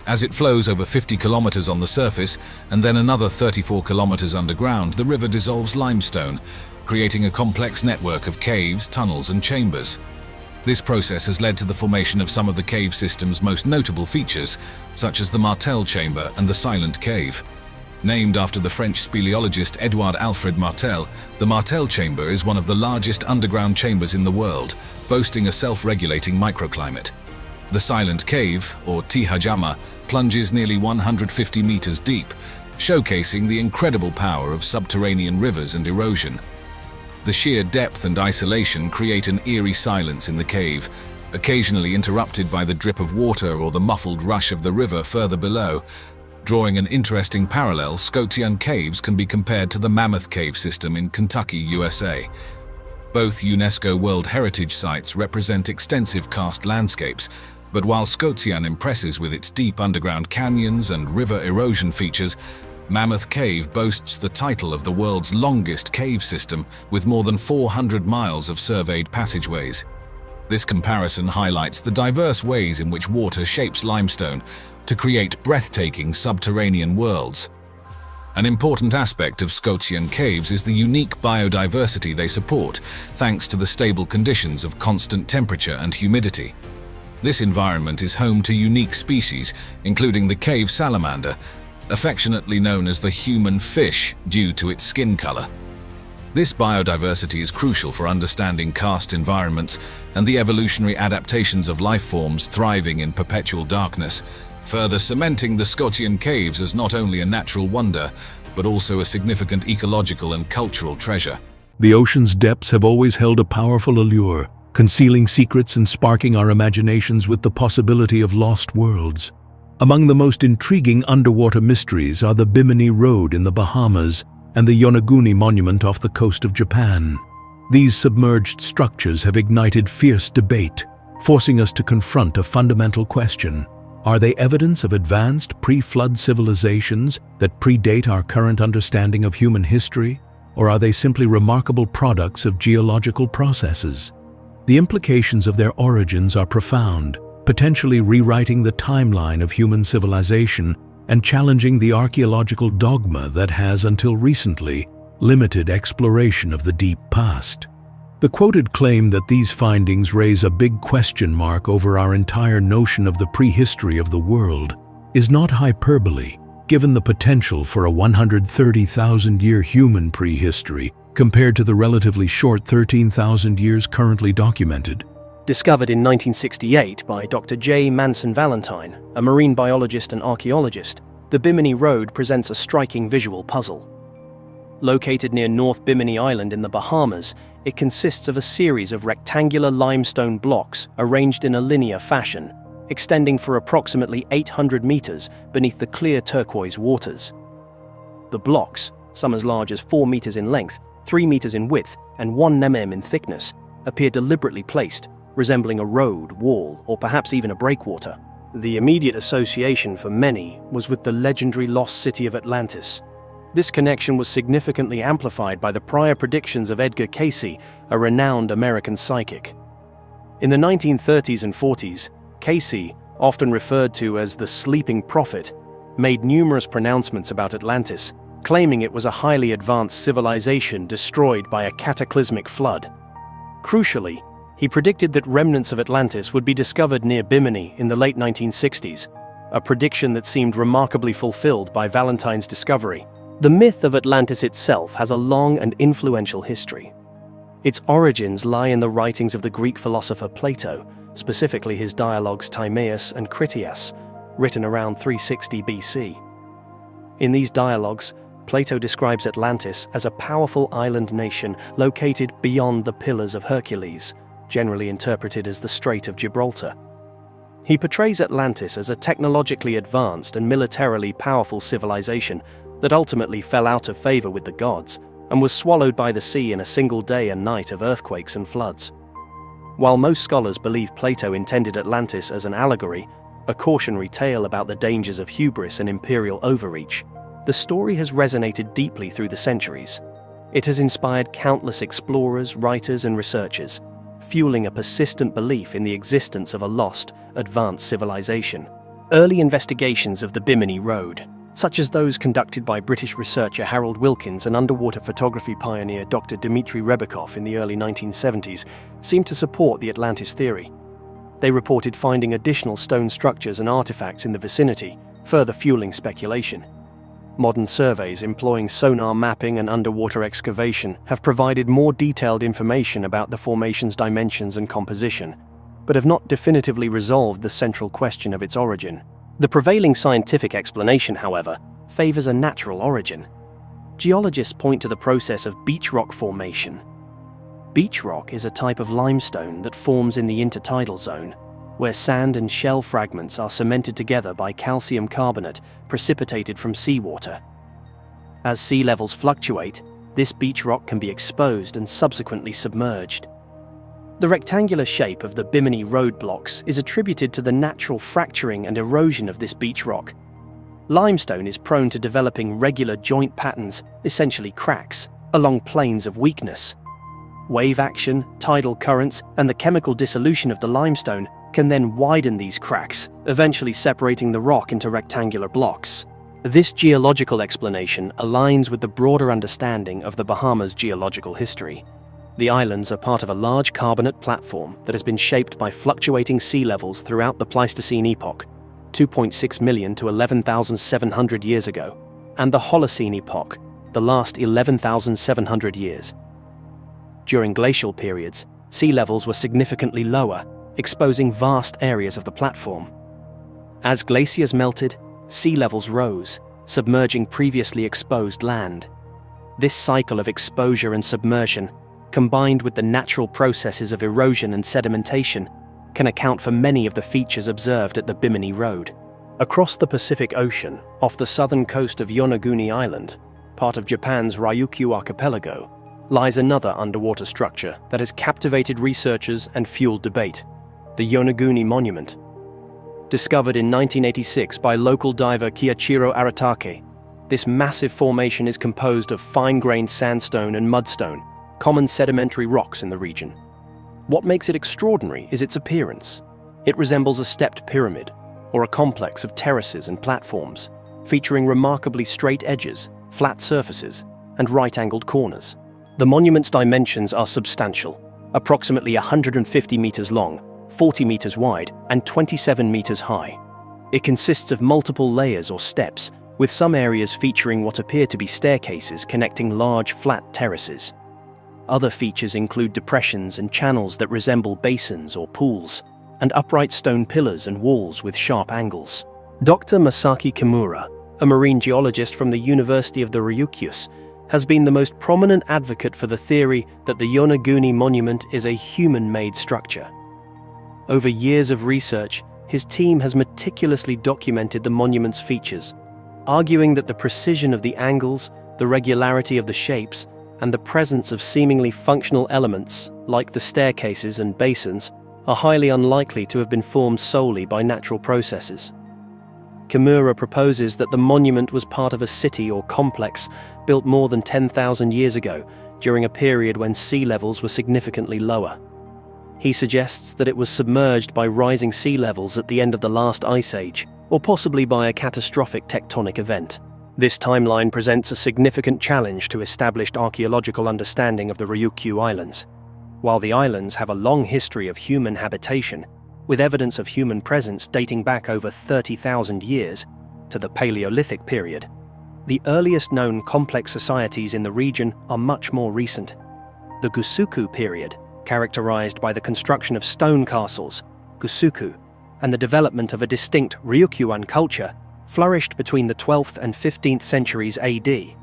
Speaker 4: As it flows over 50 kilometers on the surface and then another 34 kilometers underground, the river dissolves limestone, creating a complex network of caves, tunnels, and chambers. This process has led to the formation of some of the cave system's most notable features, such as the Martel Chamber and the Silent Cave. Named after the French speleologist Edouard Alfred Martel, the Martel Chamber is one of the largest underground chambers in the world, boasting a self-regulating microclimate. The Silent Cave, or Tihajama, plunges nearly 150 meters deep, showcasing the incredible power of subterranean rivers and erosion. The sheer depth and isolation create an eerie silence in the cave, occasionally interrupted by the drip of water or the muffled rush of the river further below. Drawing an interesting parallel, Scotian Caves can be compared to the Mammoth Cave system in Kentucky, USA. Both UNESCO World Heritage Sites represent extensive karst landscapes, but while Scotian impresses with its deep underground canyons and river erosion features, Mammoth Cave boasts the title of the world's longest cave system with more than 400 miles of surveyed passageways. This comparison highlights the diverse ways in which water shapes limestone to create breathtaking subterranean worlds. An important aspect of Scotian caves is the unique biodiversity they support, thanks to the stable conditions of constant temperature and humidity. This environment is home to unique species, including the cave salamander, affectionately known as the human fish due to its skin color. This biodiversity is crucial for understanding karst environments and the evolutionary adaptations of life forms thriving in perpetual darkness, further cementing the Scotian caves as not only a natural wonder, but also a significant ecological and cultural treasure.
Speaker 1: The ocean's depths have always held a powerful allure, concealing secrets and sparking our imaginations with the possibility of lost worlds. Among the most intriguing underwater mysteries are the Bimini Road in the Bahamas and the Yonaguni Monument off the coast of Japan. These submerged structures have ignited fierce debate, forcing us to confront a fundamental question. Are they evidence of advanced pre-flood civilizations that predate our current understanding of human history, or are they simply remarkable products of geological processes? The implications of their origins are profound, potentially rewriting the timeline of human civilization and challenging the archaeological dogma that has, until recently, limited exploration of the deep past. The quoted claim that these findings raise a big question mark over our entire notion of the prehistory of the world is not hyperbole, given the potential for a 130,000-year human prehistory compared to the relatively short 13,000 years currently documented.
Speaker 2: Discovered in 1968 by Dr. J. Manson Valentine, a marine biologist and archaeologist, the Bimini Road presents a striking visual puzzle. Located near North Bimini Island in the Bahamas, it consists of a series of rectangular limestone blocks arranged in a linear fashion, extending for approximately 800 meters beneath the clear turquoise waters. The blocks, some as large as 4 meters in length, 3 meters in width, and 1 mm in thickness, appear deliberately placed, resembling a road, wall, or perhaps even a breakwater. The immediate association for many was with the legendary lost city of Atlantis. This connection was significantly amplified by the prior predictions of Edgar Cayce, a renowned American psychic. In the 1930s and 40s, Cayce, often referred to as the Sleeping Prophet, made numerous pronouncements about Atlantis, claiming it was a highly advanced civilization destroyed by a cataclysmic flood. Crucially, he predicted that remnants of Atlantis would be discovered near Bimini in the late 1960s, a prediction that seemed remarkably fulfilled by Valentine's discovery. The myth of Atlantis itself has a long and influential history. Its origins lie in the writings of the Greek philosopher Plato, specifically his dialogues Timaeus and Critias, written around 360 BC. In these dialogues, Plato describes Atlantis as a powerful island nation located beyond the Pillars of Hercules, generally interpreted as the Strait of Gibraltar. He portrays Atlantis as a technologically advanced and militarily powerful civilization that ultimately fell out of favor with the gods and was swallowed by the sea in a single day and night of earthquakes and floods. While most scholars believe Plato intended Atlantis as an allegory, a cautionary tale about the dangers of hubris and imperial overreach, the story has resonated deeply through the centuries. It has inspired countless explorers, writers, and researchers, fueling a persistent belief in the existence of a lost, advanced civilization. Early investigations of the Bimini Road, such as those conducted by British researcher Harold Wilkins and underwater photography pioneer Dr. Dmitry Rebekov in the early 1970s, seem to support the Atlantis theory. They reported finding additional stone structures and artifacts in the vicinity, further fueling speculation. Modern surveys employing sonar mapping and underwater excavation have provided more detailed information about the formation's dimensions and composition, but have not definitively resolved the central question of its origin. The prevailing scientific explanation, however, favors a natural origin. Geologists point to the process of beach rock formation. Beach rock is a type of limestone that forms in the intertidal zone, where sand and shell fragments are cemented together by calcium carbonate precipitated from seawater. As sea levels fluctuate, this beach rock can be exposed and subsequently submerged. The rectangular shape of the Bimini Road blocks is attributed to the natural fracturing and erosion of this beach rock. Limestone is prone to developing regular joint patterns, essentially cracks, along planes of weakness. Wave action, tidal currents, and the chemical dissolution of the limestone can then widen these cracks, eventually separating the rock into rectangular blocks. This geological explanation aligns with the broader understanding of the Bahamas' geological history. The islands are part of a large carbonate platform that has been shaped by fluctuating sea levels throughout the Pleistocene epoch, 2.6 million to 11,700 years ago, and the Holocene epoch, the last 11,700 years. During glacial periods, sea levels were significantly lower, exposing vast areas of the platform. As glaciers melted, sea levels rose, submerging previously exposed land. This cycle of exposure and submersion, combined with the natural processes of erosion and sedimentation, can account for many of the features observed at the Bimini Road. Across the Pacific Ocean, off the southern coast of Yonaguni Island, part of Japan's Ryukyu archipelago, lies another underwater structure that has captivated researchers and fueled debate: the Yonaguni Monument. Discovered in 1986 by local diver Kiichiro Aratake, this massive formation is composed of fine-grained sandstone and mudstone, common sedimentary rocks in the region. What makes it extraordinary is its appearance. It resembles a stepped pyramid, or a complex of terraces and platforms, featuring remarkably straight edges, flat surfaces, and right-angled corners. The monument's dimensions are substantial, approximately 150 meters long, 40 meters wide, and 27 meters high. It consists of multiple layers or steps, with some areas featuring what appear to be staircases connecting large, flat terraces. Other features include depressions and channels that resemble basins or pools, and upright stone pillars and walls with sharp angles. Dr. Masaki Kimura, a marine geologist from the University of the Ryukyus, has been the most prominent advocate for the theory that the Yonaguni Monument is a human-made structure. Over years of research, his team has meticulously documented the monument's features, arguing that the precision of the angles, the regularity of the shapes, and the presence of seemingly functional elements, like the staircases and basins, are highly unlikely to have been formed solely by natural processes. Kimura proposes that the monument was part of a city or complex built more than 10,000 years ago, during a period when sea levels were significantly lower. He suggests that it was submerged by rising sea levels at the end of the last ice age, or possibly by a catastrophic tectonic event. This timeline presents a significant challenge to established archaeological understanding of the Ryukyu Islands. While the islands have a long history of human habitation, with evidence of human presence dating back over 30,000 years to the Paleolithic period, the earliest known complex societies in the region are much more recent. The Gusuku period, characterized by the construction of stone castles, Gusuku, and the development of a distinct Ryukyuan culture, flourished between the 12th and 15th centuries AD.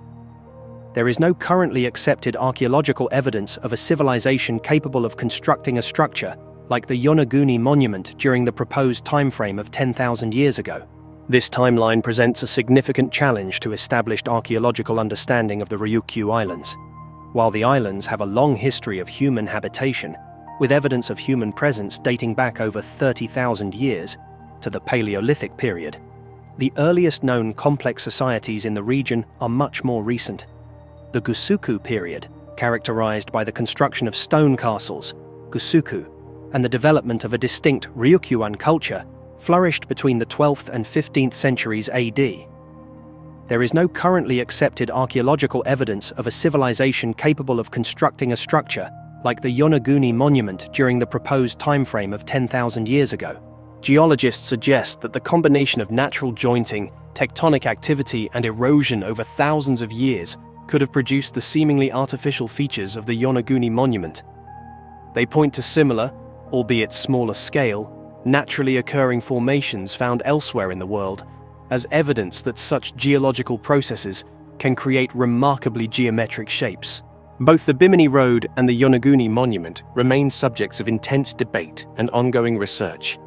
Speaker 2: There is no currently accepted archaeological evidence of a civilization capable of constructing a structure like the Yonaguni Monument during the proposed timeframe of 10,000 years ago. This timeline presents a significant challenge to established archaeological understanding of the Ryukyu Islands. While the islands have a long history of human habitation, with evidence of human presence dating back over 30,000 years to the Paleolithic period, the earliest known complex societies in the region are much more recent. The Gusuku period, characterized by the construction of stone castles, Gusuku, and the development of a distinct Ryukyuan culture, flourished between the 12th and 15th centuries AD. There is no currently accepted archaeological evidence of a civilization capable of constructing a structure like the Yonaguni Monument during the proposed timeframe of 10,000 years ago. Geologists suggest that the combination of natural jointing, tectonic activity, and erosion over thousands of years could have produced the seemingly artificial features of the Yonaguni Monument. They point to similar, albeit smaller scale, naturally occurring formations found elsewhere in the world as evidence that such geological processes can create remarkably geometric shapes. Both the Bimini Road and the Yonaguni Monument remain subjects of intense debate and ongoing research.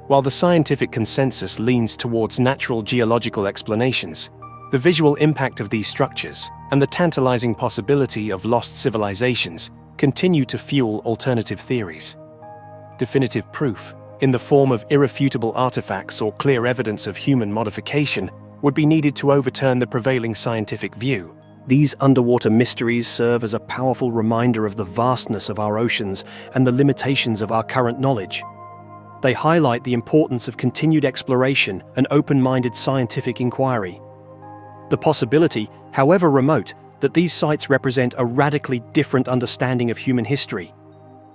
Speaker 2: While the scientific consensus leans towards natural geological explanations, the visual impact of these structures and the tantalizing possibility of lost civilizations continue to fuel alternative theories. Definitive proof, in the form of irrefutable artifacts or clear evidence of human modification, would be needed to overturn the prevailing scientific view. These underwater mysteries serve as a powerful reminder of the vastness of our oceans and the limitations of our current knowledge. They highlight the importance of continued exploration and open-minded scientific inquiry. The possibility, however remote, that these sites represent a radically different understanding of human history,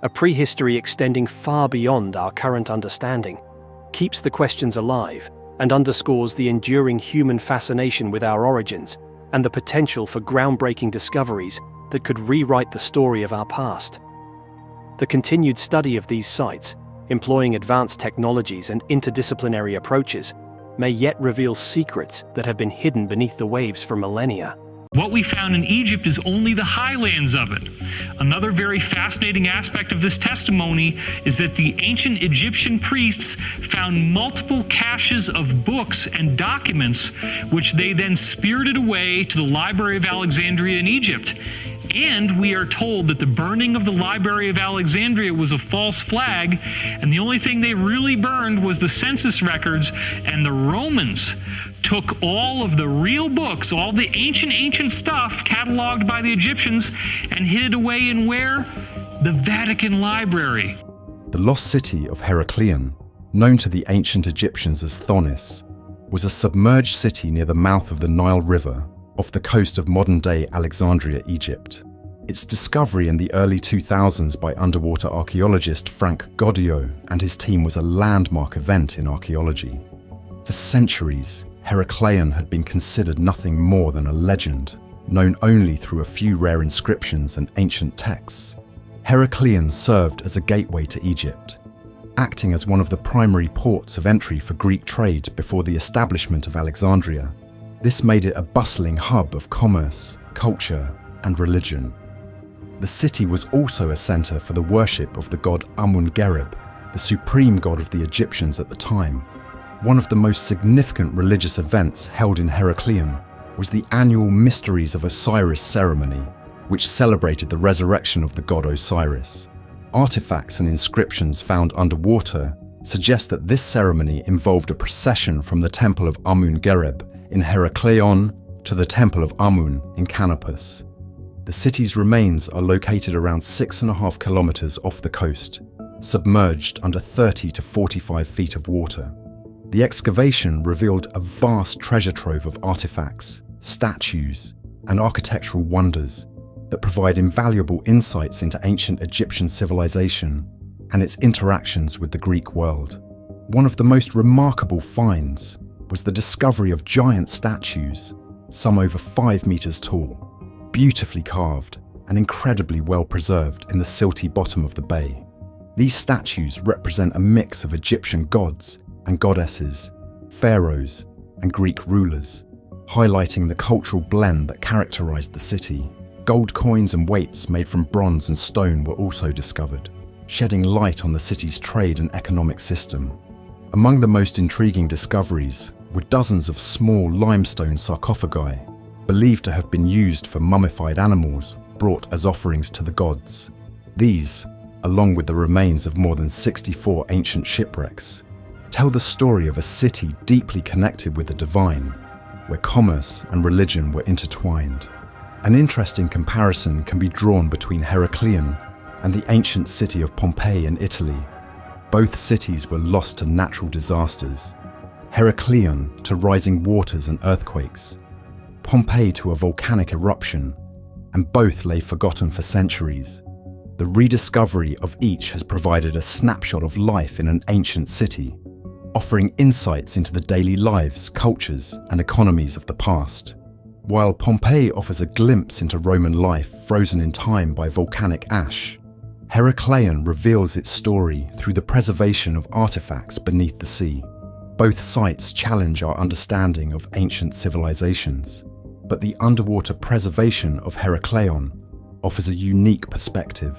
Speaker 2: a prehistory extending far beyond our current understanding, keeps the questions alive and underscores the enduring human fascination with our origins and the potential for groundbreaking discoveries that could rewrite the story of our past. The continued study of these sites, employing advanced technologies and interdisciplinary approaches, may yet reveal secrets that have been hidden beneath the waves for millennia.
Speaker 6: What we found in Egypt is only the highlands of it. Another very fascinating aspect of this testimony is that the ancient Egyptian priests found multiple caches of books and documents, which they then spirited away to the Library of Alexandria in Egypt. And we are told that the burning of the Library of Alexandria was a false flag, and the only thing they really burned was the census records, and the Romans took all of the real books, all the ancient stuff cataloged by the Egyptians, and hid it away in where? The Vatican Library.
Speaker 7: The lost city of Heracleion, known to the ancient Egyptians as Thonis, was a submerged city near the mouth of the Nile River, off the coast of modern-day Alexandria, Egypt. Its discovery in the early 2000s by underwater archaeologist Frank Goddio and his team was a landmark event in archaeology. For centuries, Heracleion had been considered nothing more than a legend, known only through a few rare inscriptions and ancient texts. Heracleion served as a gateway to Egypt, acting as one of the primary ports of entry for Greek trade before the establishment of Alexandria. This made it a bustling hub of commerce, culture, and religion. The city was also a center for the worship of the god Amun, the supreme god of the Egyptians at the time. One of the most significant religious events held in Heracleion was the annual Mysteries of Osiris ceremony, which celebrated the resurrection of the god Osiris. Artifacts and inscriptions found underwater suggest that this ceremony involved a procession from the temple of Amun in Heracleion to the temple of Amun in Canopus. The city's remains are located around 6.5 kilometers off the coast, submerged under 30 to 45 feet of water. The excavation revealed a vast treasure trove of artifacts, statues, and architectural wonders that provide invaluable insights into ancient Egyptian civilization and its interactions with the Greek world. One of the most remarkable finds was the discovery of giant statues, some over 5 meters tall, beautifully carved and incredibly well preserved in the silty bottom of the bay. These statues represent a mix of Egyptian gods and goddesses, pharaohs, and Greek rulers, highlighting the cultural blend that characterized the city. Gold coins and weights made from bronze and stone were also discovered, shedding light on the city's trade and economic system. Among the most intriguing discoveries were dozens of small limestone sarcophagi, believed to have been used for mummified animals brought as offerings to the gods. These, along with the remains of more than 64 ancient shipwrecks, tell the story of a city deeply connected with the divine, where commerce and religion were intertwined. An interesting comparison can be drawn between Heracleion and the ancient city of Pompeii in Italy. Both cities were lost to natural disasters. Heracleion to rising waters and earthquakes, Pompeii to a volcanic eruption, and both lay forgotten for centuries. The rediscovery of each has provided a snapshot of life in an ancient city, offering insights into the daily lives, cultures, and economies of the past. While Pompeii offers a glimpse into Roman life frozen in time by volcanic ash, Heracleion reveals its story through the preservation of artifacts beneath the sea. Both sites challenge our understanding of ancient civilizations, but the underwater preservation of Heracleion offers a unique perspective,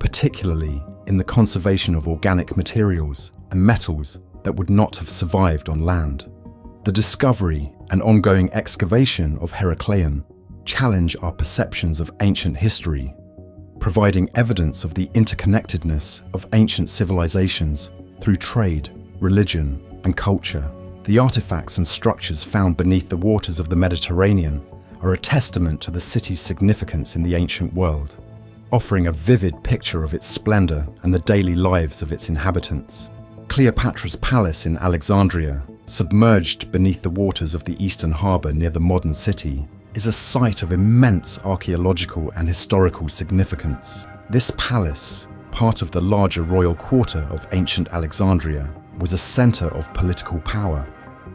Speaker 7: particularly in the conservation of organic materials and metals that would not have survived on land. The discovery and ongoing excavation of Heracleion challenge our perceptions of ancient history, providing evidence of the interconnectedness of ancient civilizations through trade, religion, and culture. The artifacts and structures found beneath the waters of the Mediterranean are a testament to the city's significance in the ancient world, offering a vivid picture of its splendor and the daily lives of its inhabitants. Cleopatra's palace in Alexandria, Submerged beneath the waters of the eastern harbour near the modern city, is a site of immense archaeological and historical significance. This palace, part of the larger royal quarter of ancient Alexandria, was a centre of political power,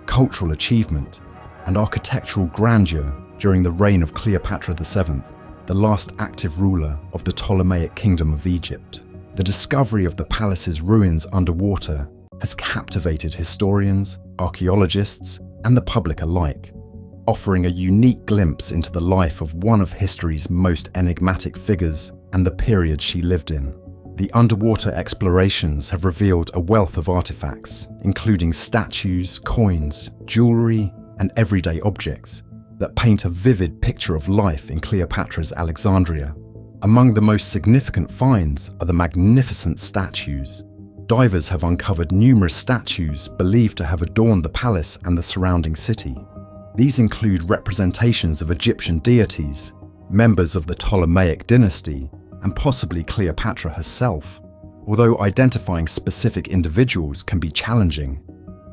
Speaker 7: cultural achievement, and architectural grandeur during the reign of Cleopatra VII, the last active ruler of the Ptolemaic Kingdom of Egypt. The discovery of the palace's ruins underwater has captivated historians, archaeologists, and the public alike, offering a unique glimpse into the life of one of history's most enigmatic figures and the period she lived in. The underwater explorations have revealed a wealth of artifacts, including statues, coins, jewelry, and everyday objects that paint a vivid picture of life in Cleopatra's Alexandria. Among the most significant finds are the magnificent statues. Divers have uncovered numerous statues believed to have adorned the palace and the surrounding city. These include representations of Egyptian deities, members of the Ptolemaic dynasty, and possibly Cleopatra herself. Although identifying specific individuals can be challenging,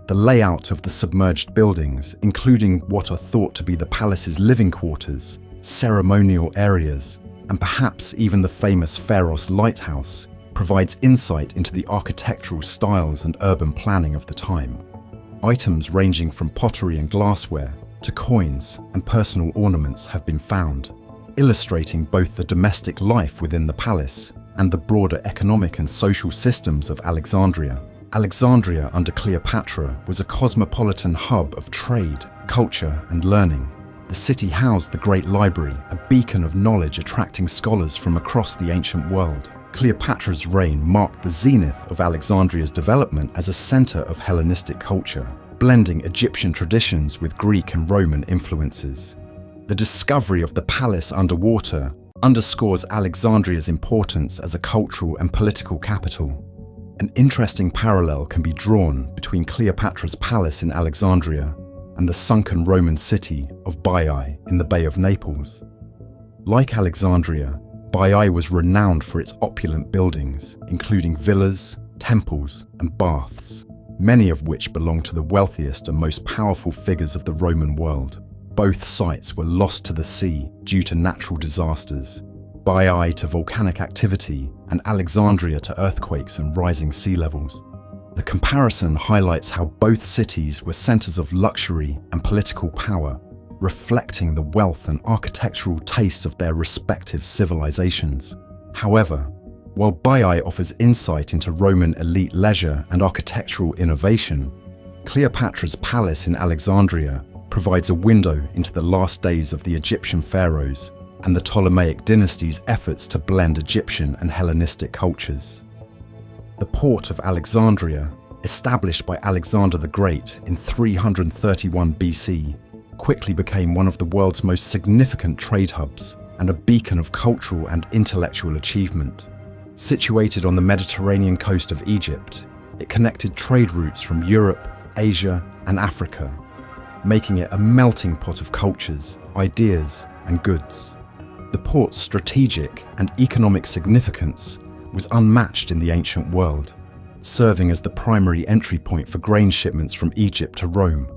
Speaker 7: the layout of the submerged buildings, including what are thought to be the palace's living quarters, ceremonial areas, and perhaps even the famous Pharos lighthouse, provides insight into the architectural styles and urban planning of the time. Items ranging from pottery and glassware to coins and personal ornaments have been found, illustrating both the domestic life within the palace and the broader economic and social systems of Alexandria. Alexandria under Cleopatra was a cosmopolitan hub of trade, culture, and learning. The city housed the Great Library, a beacon of knowledge attracting scholars from across the ancient world. Cleopatra's reign marked the zenith of Alexandria's development as a center of Hellenistic culture, blending Egyptian traditions with Greek and Roman influences. The discovery of the palace underwater underscores Alexandria's importance as a cultural and political capital. An interesting parallel can be drawn between Cleopatra's palace in Alexandria and the sunken Roman city of Baiae in the Bay of Naples. Like Alexandria, Baiae was renowned for its opulent buildings, including villas, temples, and baths, many of which belong to the wealthiest and most powerful figures of the Roman world. Both sites were lost to the sea due to natural disasters, Baiae to volcanic activity, and Alexandria to earthquakes and rising sea levels. The comparison highlights how both cities were centers of luxury and political power, reflecting the wealth and architectural taste of their respective civilizations. However, while Baiae offers insight into Roman elite leisure and architectural innovation, Cleopatra's palace in Alexandria provides a window into the last days of the Egyptian pharaohs and the Ptolemaic dynasty's efforts to blend Egyptian and Hellenistic cultures. The port of Alexandria, established by Alexander the Great in 331 BC, quickly became one of the world's most significant trade hubs and a beacon of cultural and intellectual achievement. Situated on the Mediterranean coast of Egypt, it connected trade routes from Europe, Asia, and Africa, making it a melting pot of cultures, ideas, and goods. The port's strategic and economic significance was unmatched in the ancient world, serving as the primary entry point for grain shipments from Egypt to Rome,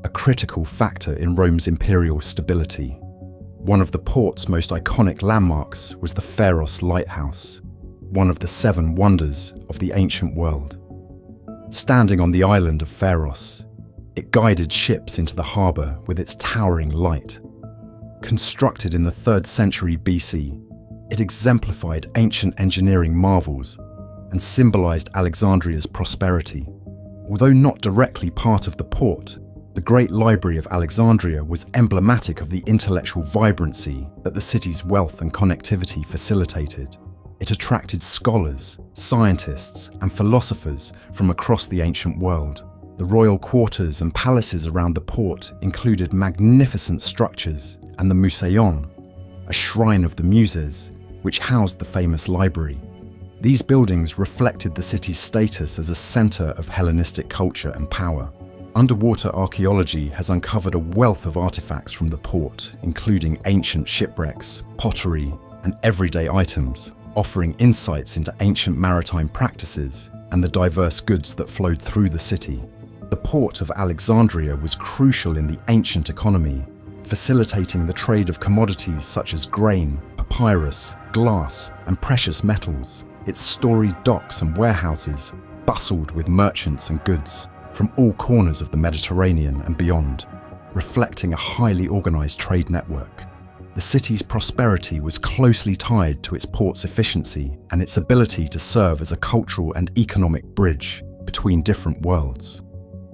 Speaker 7: a critical factor in Rome's imperial stability. One of the port's most iconic landmarks was the Pharos lighthouse, one of the 7 wonders of the ancient world. Standing on the island of Pharos, it guided ships into the harbour with its towering light. Constructed in the 3rd century BC, it exemplified ancient engineering marvels and symbolized Alexandria's prosperity. Although not directly part of the port, the Great Library of Alexandria was emblematic of the intellectual vibrancy that the city's wealth and connectivity facilitated. It attracted scholars, scientists, and philosophers from across the ancient world. The royal quarters and palaces around the port included magnificent structures and the Museion, a shrine of the Muses, which housed the famous library. These buildings reflected the city's status as a center of Hellenistic culture and power. Underwater archaeology has uncovered a wealth of artifacts from the port, including ancient shipwrecks, pottery, and everyday items, offering insights into ancient maritime practices and the diverse goods that flowed through the city. The The port of Alexandria was crucial in the ancient economy, facilitating the trade of commodities such as grain, papyrus, glass, and precious metals. Its storied docks and warehouses bustled with merchants and goods from all corners of the Mediterranean and beyond, reflecting a highly organized trade network. The city's prosperity was closely tied to its port's efficiency and its ability to serve as a cultural and economic bridge between different worlds.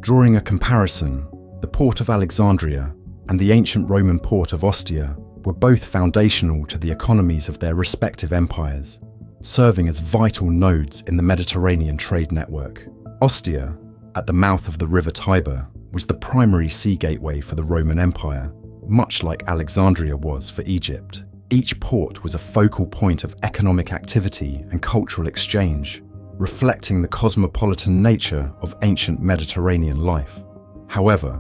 Speaker 7: Drawing a comparison, the port of Alexandria and the ancient Roman port of Ostia were both foundational to the economies of their respective empires, serving as vital nodes in the Mediterranean trade network. Ostia, at the mouth of the river Tiber, was the primary sea gateway for the Roman Empire, much like Alexandria was for Egypt. Each port was a focal point of economic activity and cultural exchange, reflecting the cosmopolitan nature of ancient Mediterranean life. However,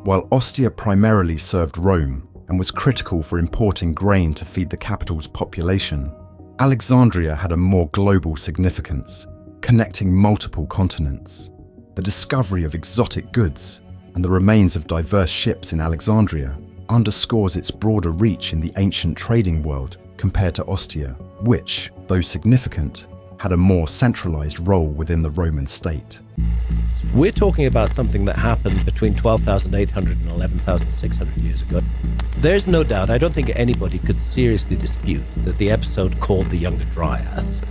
Speaker 7: while Ostia primarily served Rome and was critical for importing grain to feed the capital's population, Alexandria had a more global significance, connecting multiple continents. The discovery of exotic goods and the remains of diverse ships in Alexandria underscores its broader reach in the ancient trading world compared to Ostia, which, though significant, had a more centralized role within the Roman state.
Speaker 8: We're talking about something that happened between 12,800 and 11,600 years ago. There's no doubt, I don't think anybody could seriously dispute that the episode called the Younger Dryas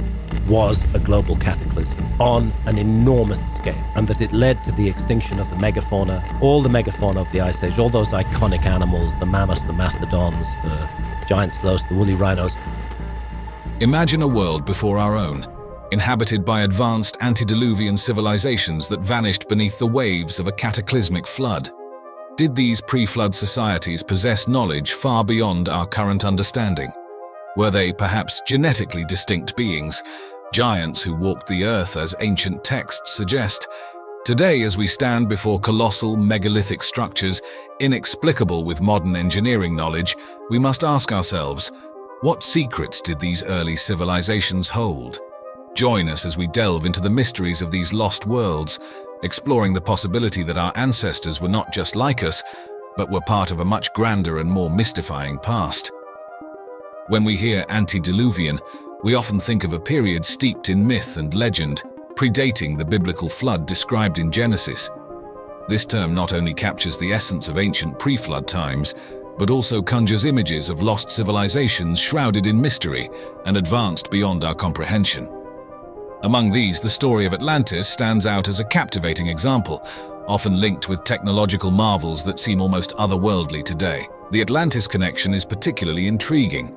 Speaker 8: was a global cataclysm on an enormous scale, and that it led to the extinction of the megafauna, all the megafauna of the Ice Age, all those iconic animals, the mammoths, the mastodons, the giant sloths, the woolly rhinos.
Speaker 4: Imagine a world before our own, inhabited by advanced antediluvian civilizations that vanished beneath the waves of a cataclysmic flood. Did these pre-flood societies possess knowledge far beyond our current understanding? Were they perhaps genetically distinct beings, giants who walked the earth as ancient texts suggest? Today, as we stand before colossal megalithic structures, inexplicable with modern engineering knowledge, we must ask ourselves, what secrets did these early civilizations hold? Join us as we delve into the mysteries of these lost worlds, exploring the possibility that our ancestors were not just like us, but were part of a much grander and more mystifying past. When we hear antediluvian, we often think of a period steeped in myth and legend, predating the biblical flood described in Genesis. This term not only captures the essence of ancient pre-flood times, but also conjures images of lost civilizations shrouded in mystery and advanced beyond our comprehension. Among these, the story of Atlantis stands out as a captivating example, often linked with technological marvels that seem almost otherworldly today. The Atlantis connection is particularly intriguing.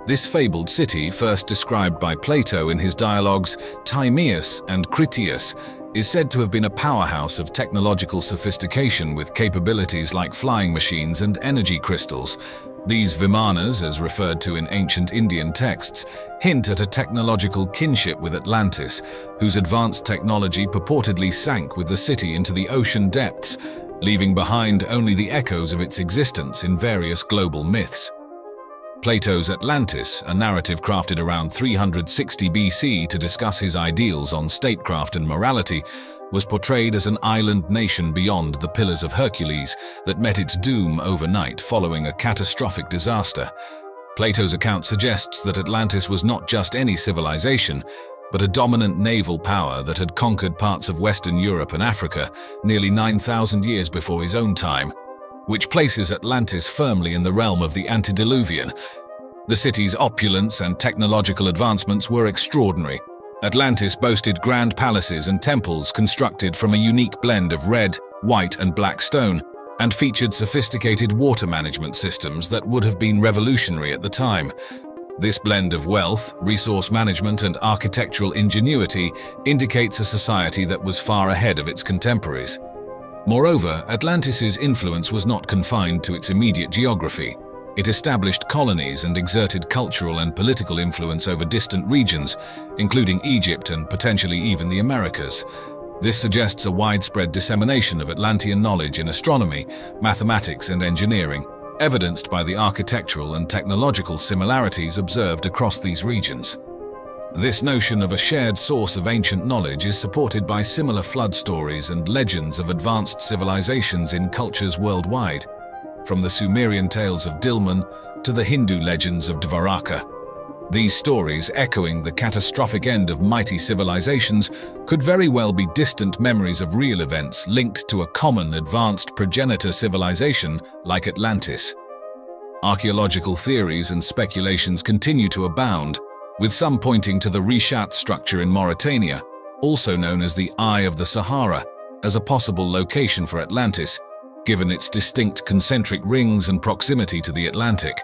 Speaker 4: This fabled city, first described by Plato in his dialogues Timaeus and Critias, is said to have been a powerhouse of technological sophistication with capabilities like flying machines and energy crystals. These Vimanas, as referred to in ancient Indian texts, hint at a technological kinship with Atlantis, whose advanced technology purportedly sank with the city into the ocean depths, leaving behind only the echoes of its existence in various global myths. Plato's Atlantis, a narrative crafted around 360 BC to discuss his ideals on statecraft and morality, was portrayed as an island nation beyond the Pillars of Hercules that met its doom overnight following a catastrophic disaster. Plato's account suggests that Atlantis was not just any civilization, but a dominant naval power that had conquered parts of Western Europe and Africa nearly 9,000 years before his own time, which places Atlantis firmly in the realm of the antediluvian. The city's opulence and technological advancements were extraordinary. Atlantis boasted grand palaces and temples constructed from a unique blend of red, white, and black stone, and featured sophisticated water management systems that would have been revolutionary at the time. This blend of wealth, resource management, and architectural ingenuity indicates a society that was far ahead of its contemporaries. Moreover, Atlantis's influence was not confined to its immediate geography. It established colonies and exerted cultural and political influence over distant regions, including Egypt and potentially even the Americas. This suggests a widespread dissemination of Atlantean knowledge in astronomy, mathematics, and engineering, evidenced by the architectural and technological similarities observed across these regions. This notion of a shared source of ancient knowledge is supported by similar flood stories and legends of advanced civilizations in cultures worldwide, from the Sumerian tales of Dilmun to the Hindu legends of Dvaraka. These stories, echoing the catastrophic end of mighty civilizations, could very well be distant memories of real events linked to a common advanced progenitor civilization like Atlantis. Archaeological theories and speculations continue to abound, with some pointing to the Rishat structure in Mauritania, also known as the Eye of the Sahara, as a possible location for Atlantis, given its distinct concentric rings and proximity to the Atlantic.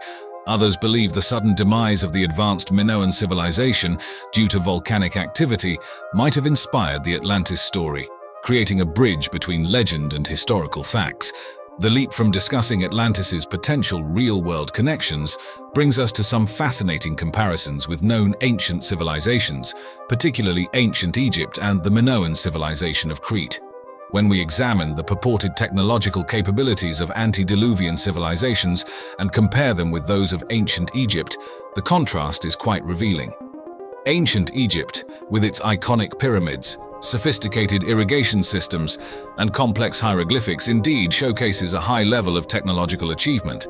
Speaker 4: Others believe the sudden demise of the advanced Minoan civilization due to volcanic activity might have inspired the Atlantis story, creating a bridge between legend and historical facts. The leap from discussing Atlantis's potential real-world connections brings us to some fascinating comparisons with known ancient civilizations, particularly ancient Egypt and the Minoan civilization of Crete. When we examine the purported technological capabilities of antediluvian civilizations and compare them with those of ancient Egypt, the contrast is quite revealing. Ancient Egypt, with its iconic pyramids, sophisticated irrigation systems, and complex hieroglyphics indeed showcases a high level of technological achievement.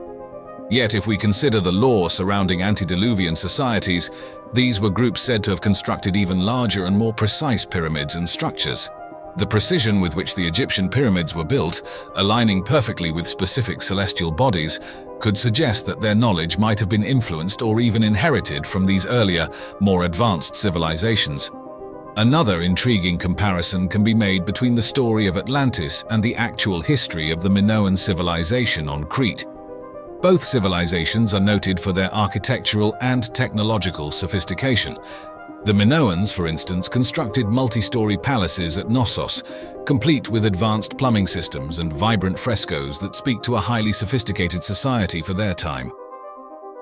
Speaker 4: Yet if we consider the lore surrounding antediluvian societies, these were groups said to have constructed even larger and more precise pyramids and structures. The precision with which the Egyptian pyramids were built, aligning perfectly with specific celestial bodies, could suggest that their knowledge might have been influenced or even inherited from these earlier, more advanced civilizations. Another intriguing comparison can be made between the story of Atlantis and the actual history of the Minoan civilization on Crete. Both civilizations are noted for their architectural and technological sophistication. The Minoans, for instance, constructed multi-story palaces at Knossos, complete with advanced plumbing systems and vibrant frescoes that speak to a highly sophisticated society for their time.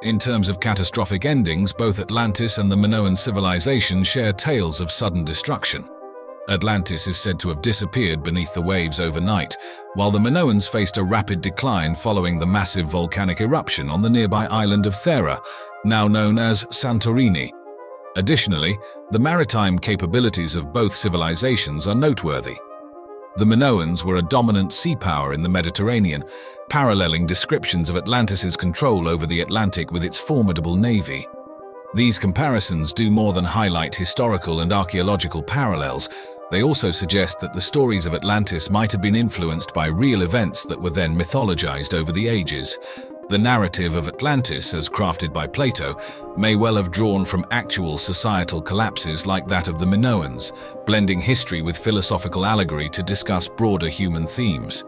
Speaker 4: In terms of catastrophic endings, both Atlantis and the Minoan civilization share tales of sudden destruction. Atlantis is said to have disappeared beneath the waves overnight, while the Minoans faced a rapid decline following the massive volcanic eruption on the nearby island of Thera, now known as Santorini. Additionally, the maritime capabilities of both civilizations are noteworthy. The Minoans were a dominant sea power in the Mediterranean, paralleling descriptions of Atlantis's control over the Atlantic with its formidable navy. These comparisons do more than highlight historical and archaeological parallels. They also suggest that the stories of Atlantis might have been influenced by real events that were then mythologized over the ages. The narrative of Atlantis, as crafted by Plato, may well have drawn from actual societal collapses like that of the Minoans, blending history with philosophical allegory to discuss broader human themes.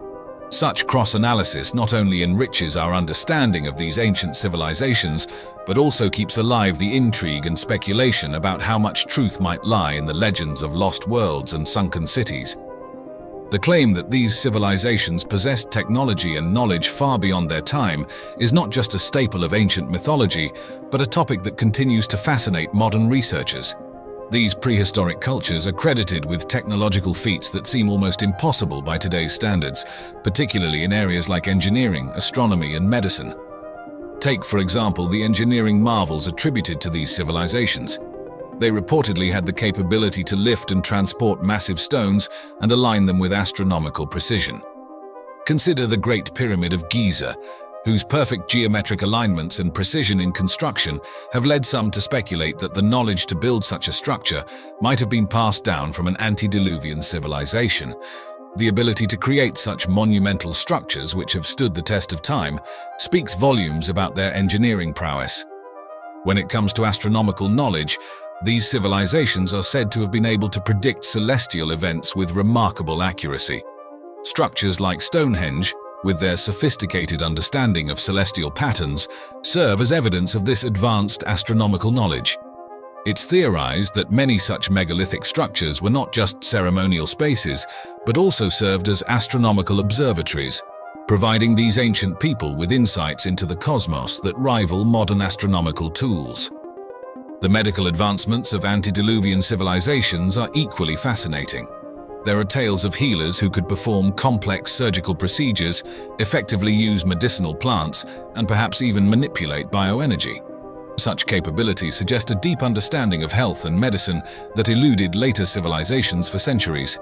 Speaker 4: Such cross-analysis not only enriches our understanding of these ancient civilizations, but also keeps alive the intrigue and speculation about how much truth might lie in the legends of lost worlds and sunken cities. The claim that these civilizations possessed technology and knowledge far beyond their time is not just a staple of ancient mythology, but a topic that continues to fascinate modern researchers. These prehistoric cultures are credited with technological feats that seem almost impossible by today's standards, particularly in areas like engineering, astronomy, and medicine. Take, for example, the engineering marvels attributed to these civilizations. They reportedly had the capability to lift and transport massive stones and align them with astronomical precision. Consider the Great Pyramid of Giza, whose perfect geometric alignments and precision in construction have led some to speculate that the knowledge to build such a structure might have been passed down from an antediluvian civilization. The ability to create such monumental structures, which have stood the test of time, speaks volumes about their engineering prowess. When it comes to astronomical knowledge, these civilizations are said to have been able to predict celestial events with remarkable accuracy. Structures like Stonehenge, with their sophisticated understanding of celestial patterns, serve as evidence of this advanced astronomical knowledge. It's theorized that many such megalithic structures were not just ceremonial spaces, but also served as astronomical observatories, providing these ancient people with insights into the cosmos that rival modern astronomical tools. The medical advancements of antediluvian civilizations are equally fascinating. There are tales of healers who could perform complex surgical procedures, effectively use medicinal plants, and perhaps even manipulate bioenergy. Such capabilities suggest a deep understanding of health and medicine that eluded later civilizations for centuries.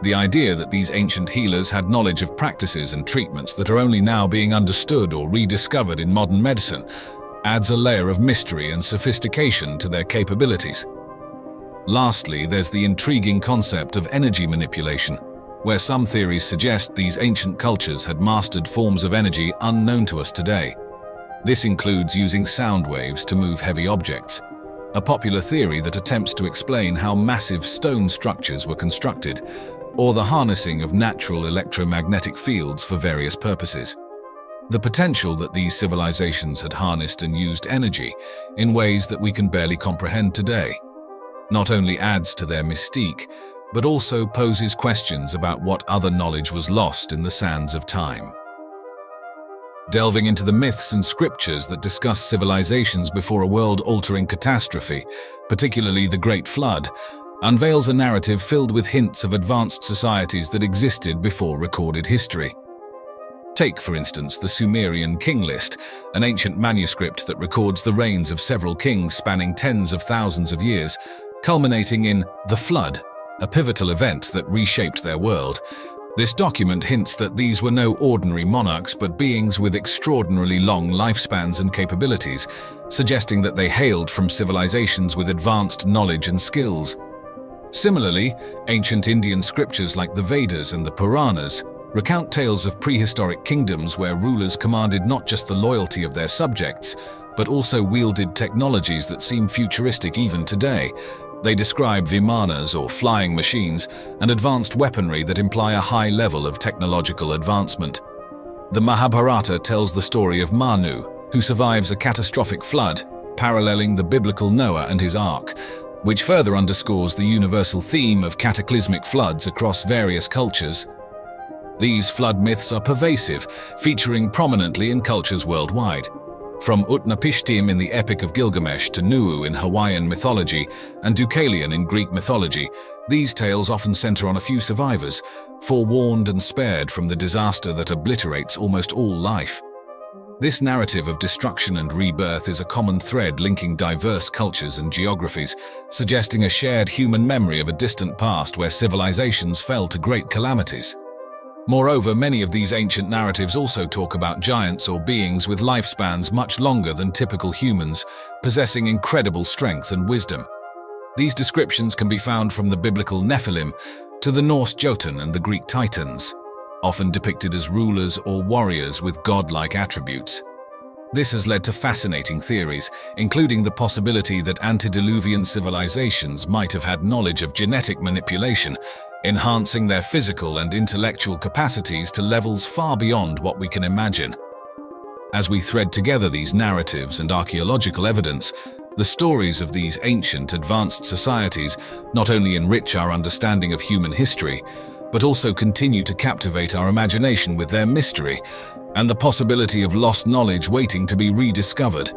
Speaker 4: The idea that these ancient healers had knowledge of practices and treatments that are only now being understood or rediscovered in modern medicine adds a layer of mystery and sophistication to their capabilities. Lastly, there's the intriguing concept of energy manipulation, where some theories suggest these ancient cultures had mastered forms of energy unknown to us today. This includes using sound waves to move heavy objects, a popular theory that attempts to explain how massive stone structures were constructed, or the harnessing of natural electromagnetic fields for various purposes. The potential that these civilizations had harnessed and used energy in ways that we can barely comprehend today not only adds to their mystique, but also poses questions about what other knowledge was lost in the sands of time. Delving into the myths and scriptures that discuss civilizations before a world-altering catastrophe, particularly the Great Flood, unveils a narrative filled with hints of advanced societies that existed before recorded history. Take, for instance, the Sumerian King List, an ancient manuscript that records the reigns of several kings spanning tens of thousands of years, culminating in the Flood, a pivotal event that reshaped their world. This document hints that these were no ordinary monarchs but beings with extraordinarily long lifespans and capabilities, suggesting that they hailed from civilizations with advanced knowledge and skills. Similarly, ancient Indian scriptures like the Vedas and the Puranas recount tales of prehistoric kingdoms where rulers commanded not just the loyalty of their subjects, but also wielded technologies that seem futuristic even today. They describe vimanas, or flying machines, and advanced weaponry that imply a high level of technological advancement. The Mahabharata tells the story of Manu, who survives a catastrophic flood, paralleling the biblical Noah and his ark, which further underscores the universal theme of cataclysmic floods across various cultures. These flood myths are pervasive, featuring prominently in cultures worldwide. From Utnapishtim in the Epic of Gilgamesh to Nuu in Hawaiian mythology and Deucalion in Greek mythology, these tales often center on a few survivors, forewarned and spared from the disaster that obliterates almost all life. This narrative of destruction and rebirth is a common thread linking diverse cultures and geographies, suggesting a shared human memory of a distant past where civilizations fell to great calamities. Moreover, many of these ancient narratives also talk about giants or beings with lifespans much longer than typical humans, possessing incredible strength and wisdom. These descriptions can be found from the biblical Nephilim to the Norse Jotun and the Greek Titans, often depicted as rulers or warriors with godlike attributes. This has led to fascinating theories, including the possibility that antediluvian civilizations might have had knowledge of genetic manipulation, enhancing their physical and intellectual capacities to levels far beyond what we can imagine. As we thread together these narratives and archaeological evidence, the stories of these ancient, advanced societies not only enrich our understanding of human history, but also continue to captivate our imagination with their mystery and the possibility of lost knowledge waiting to be rediscovered.